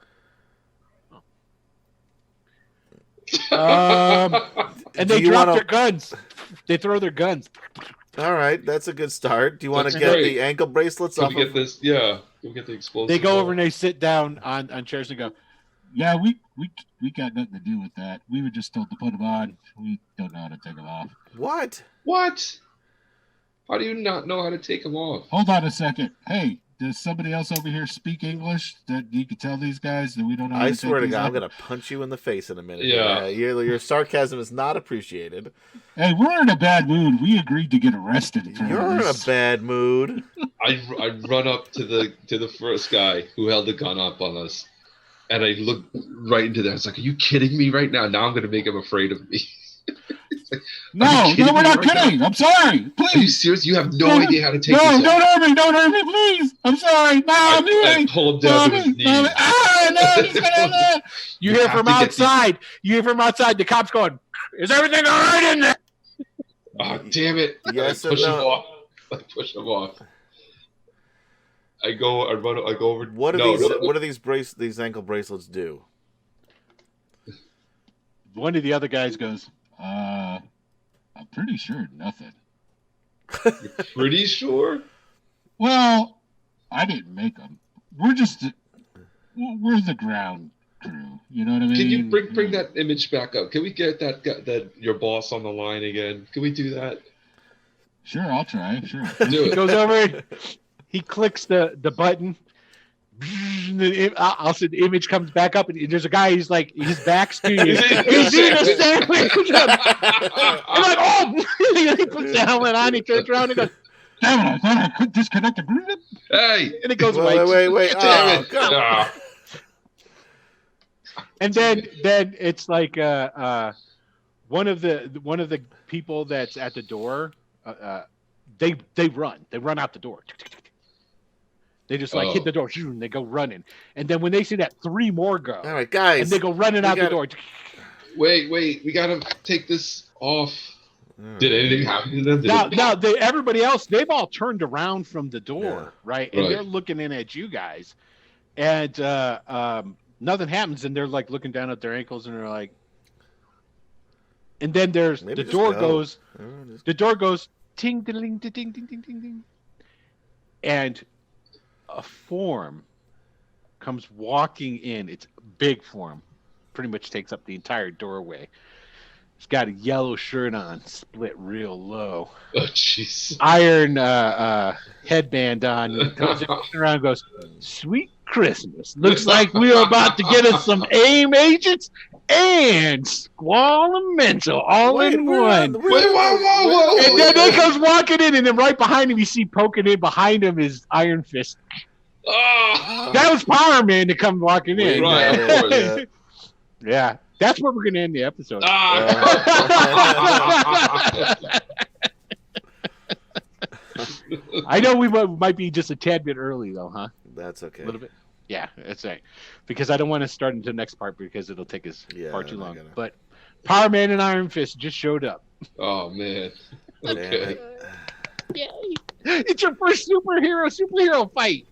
and they drop their guns. They throw their guns. All right, that's a good start. Do you want to get the ankle bracelets off? Get this? Yeah, we'll get the explosive. They go over and they sit down on chairs and go, yeah, we got nothing to do with that. We were just told to put them on. We don't know how to take them off. What? How do you not know how to take them off? Hold on a second. Hey, does somebody else over here speak English that you can tell these guys that we don't know how to take swear to God, off? I'm going to punch you in the face in a minute. Yeah. Your sarcasm is not appreciated. Hey, we're in a bad mood. We agreed to get arrested. You're in a bad mood. I run up to the first guy who held the gun up on us, and I look right into that. I was like, "Are you kidding me right now? Now I'm going to make him afraid of me." Like, no, we're not kidding. I'm sorry. Please. Are you serious? You have no idea how to take this off. Don't hurt me, please. I'm sorry. No, I pull him down to his knees. You hear from outside. You hear from outside. The cops going, "Is everything all right in there?" Oh, damn it. Yes I push him off. I push him off. I go over. What do these ankle bracelets do? One of the other guys goes, I'm pretty sure nothing. You're pretty sure? Well, I didn't make them. We're the ground crew. You know what I mean? Can you bring that image back up? Can we get that your boss on the line again? Can we do that? Sure, I'll try. Sure. He goes over, he clicks the button. I'll say the image comes back up, and there's a guy. He's like, his back's to you. He's eating a sandwich. I'm like, oh! He puts the helmet on. He turns around and goes, "Damn it! I thought I could disconnect the Bluetooth." Hey! And it goes wait! Damn it! And then it's like one of the people that's at the door. They run out the door. They just hit the door, and they go running. And then when they see that, 3 more go. All right, guys. And they go running out the door. Wait, we gotta take this off. Did anything happen to them? Now, everybody else, they've all turned around from the door, right? And they're looking in at you guys. And nothing happens, and they're like looking down at their ankles, and they're like, and then the door goes ting ding ding ding ding ding ding, and a form comes walking in. It's a big form, pretty much takes up the entire doorway. He's got a yellow shirt on, split real low. Oh, jeez. Iron headband on. He comes around and goes, "Sweet Christmas. Looks like we're about to get us some AIM agents and Squall and Mental all in one." Whoa. And then he comes walking in, and then right behind him, you see poking in behind him is Iron Fist. Oh. That was Power Man to come walking in. Right, of course. Yeah. That's where we're going to end the episode. I know we might be just a tad bit early, though, huh? That's okay. A little bit. Yeah, that's right. Because I don't want to start into the next part because it'll take us far too long. But Power Man and Iron Fist just showed up. Oh, man. Okay. Yay. It's your first superhero fight.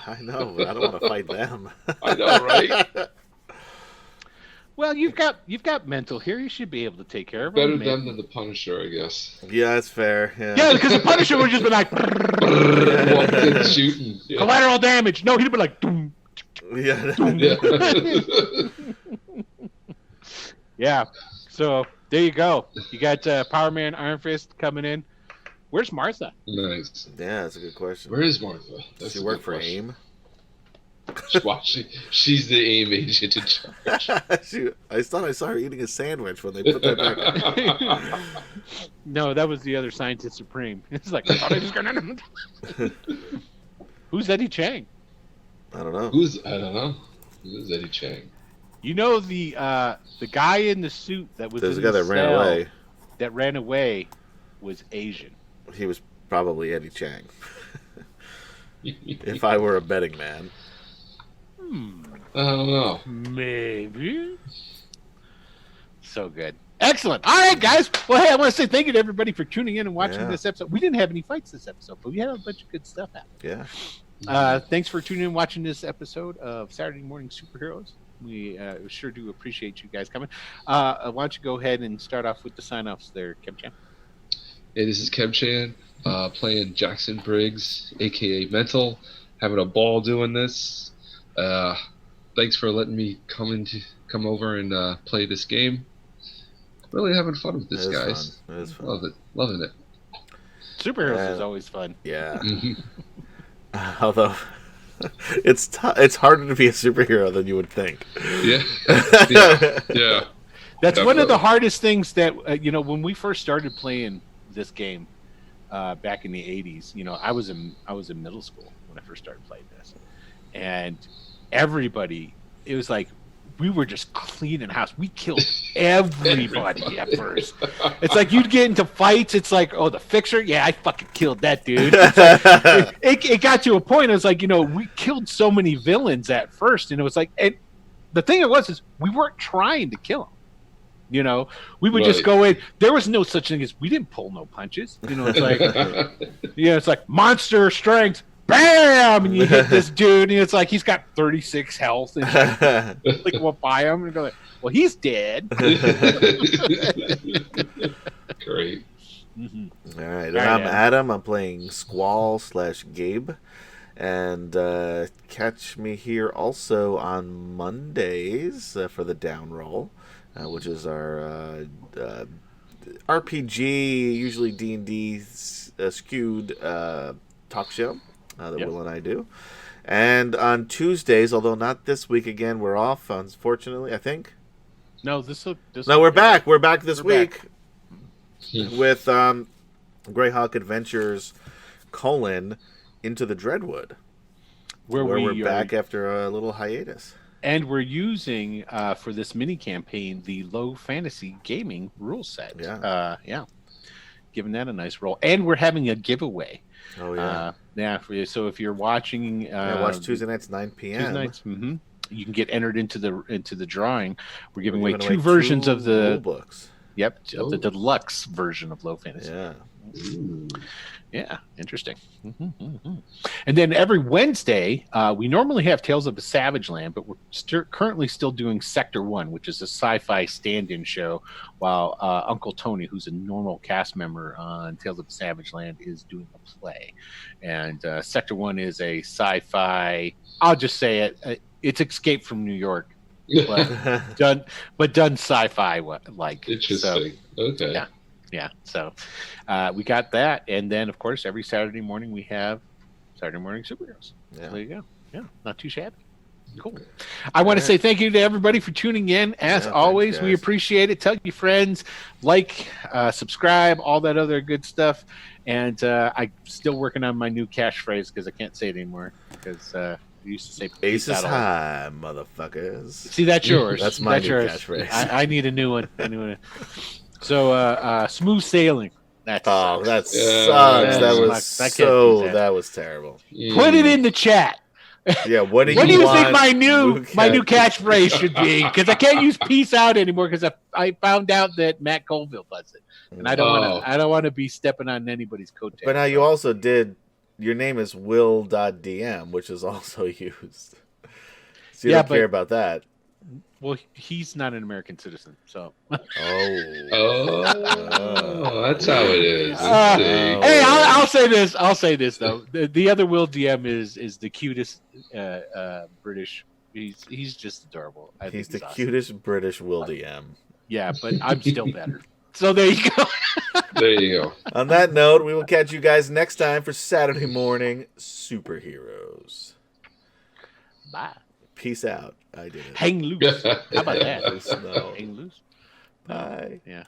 I know, but I don't want to fight them. I know, right? Well, you've got Mental here. You should be able to take care of Better him. them than the Punisher, I guess. Yeah, that's fair. Yeah, because the Punisher would just be like shooting. Yeah. Collateral damage. No, he'd be like doom. Yeah. Yeah. So there you go. You got Power Man, Iron Fist coming in. Where's Martha? Nice. Yeah, that's a good question. Where is Martha? Does she work for AIM? Well, she's the AIM agent in charge. I thought I saw her eating a sandwich when they put that back. No, that was the other Scientist Supreme. It's like, I thought I was gonna... Who's Eddie Chang? I don't know. I don't know. Who's Eddie Chang? You know the guy in the suit that was There's in a guy the that ran cell away. That ran away was Asian. He was probably Eddie Chang. If I were a betting man. I don't know. Maybe. So good. Excellent. All right, guys. Well, hey, I want to say thank you to everybody for tuning in and watching this episode. We didn't have any fights this episode, but we had a bunch of good stuff happen. Yeah. Thanks for tuning in and watching this episode of Saturday Morning Superheroes. We sure do appreciate you guys coming. Why don't you go ahead and start off with the sign-offs there, Kim-chan? Hey, this is Kim-chan, playing Jackson Briggs, a.k.a. Mental. Having a ball doing this. Thanks for letting me come over and play this game. Really having fun with this, guys. It is fun. Loving it. Superheroes is always fun. Yeah. Although it's harder to be a superhero than you would think. Yeah. Yeah. That's definitely one of the hardest things that when we first started playing this game back in the 80s. I was in middle school when I first started playing this, and everybody, it was like we were just cleaning house. We killed everybody at first. It's like you'd get into fights. It's like, oh, the Fixer, yeah, I fucking killed that dude. Like, it got to a point. It was like, we killed so many villains at first, and it was like, and the thing is we weren't trying to kill them. We would just go in. There was no such thing as we didn't pull no punches. It's like, it's like monster strength. Bam! And you hit this dude, and it's like he's got 36 health, and like we'll buy him and go like, well, he's dead. Great. Mm-hmm. All right, I'm Adam. I'm playing Squall/Gabe, and catch me here also on Mondays for the Down Roll, which is our RPG, usually D&D skewed talk show. That Will and I do. And on Tuesdays, although not this week again, we're off, unfortunately, I think. No, we're back. We're back this week with Greyhawk Adventures, Into the Dreadwood, where we're back after a little hiatus. And we're using, for this mini campaign, the Low Fantasy Gaming rule set. Yeah. Giving that a nice roll. And we're having a giveaway. Oh, yeah. So if you're watching... watch Tuesday nights, 9 p.m. Tuesday nights, you can get entered into the drawing. We're giving away two versions of the... rule books. Yep, of the deluxe version of Low Fantasy. Yeah. Yeah, interesting. And then every Wednesday, we normally have Tales of the Savage Land, but we're currently still doing Sector 1, which is a sci-fi stand-in show, while Uncle Tony, who's a normal cast member on Tales of the Savage Land, is doing a play. And Sector 1 is a sci-fi, I'll just say it, it's Escape from New York. but done sci-fi like. Interesting. So, okay. Yeah, so we got that, and then of course every Saturday morning we have Saturday Morning Superheroes. Yeah. So there you go. Yeah, not too shabby. Cool. I want to say thank you to everybody for tuning in. As always, thanks, we appreciate it. Tell your friends, subscribe, all that other good stuff. And I'm still working on my new catchphrase because I can't say it anymore because I used to say Aces high, motherfuckers. See, that's yours. That's my new catchphrase. I need a new one. So, smooth sailing. That sucks. That was terrible. Put it in the chat. Yeah, what do you think my new catchphrase should be? Because I can't use peace out anymore because I found out that Matt Colville does it, and I don't want to be stepping on anybody's coattails. But now you also did. Your name is Will.dm, which is also used. So you don't care about that. Well, he's not an American citizen, so. Oh, that's how it is. Hey, I'll say this. Though the other Will DM is the cutest British. He's just adorable. He's the cutest British Will DM. Yeah, but I'm still better. So there you go. There you go. On that note, we will catch you guys next time for Saturday Morning Superheroes. Bye. Peace out. I did it. Hang loose. How about that? No. Hang loose. Bye. Yeah.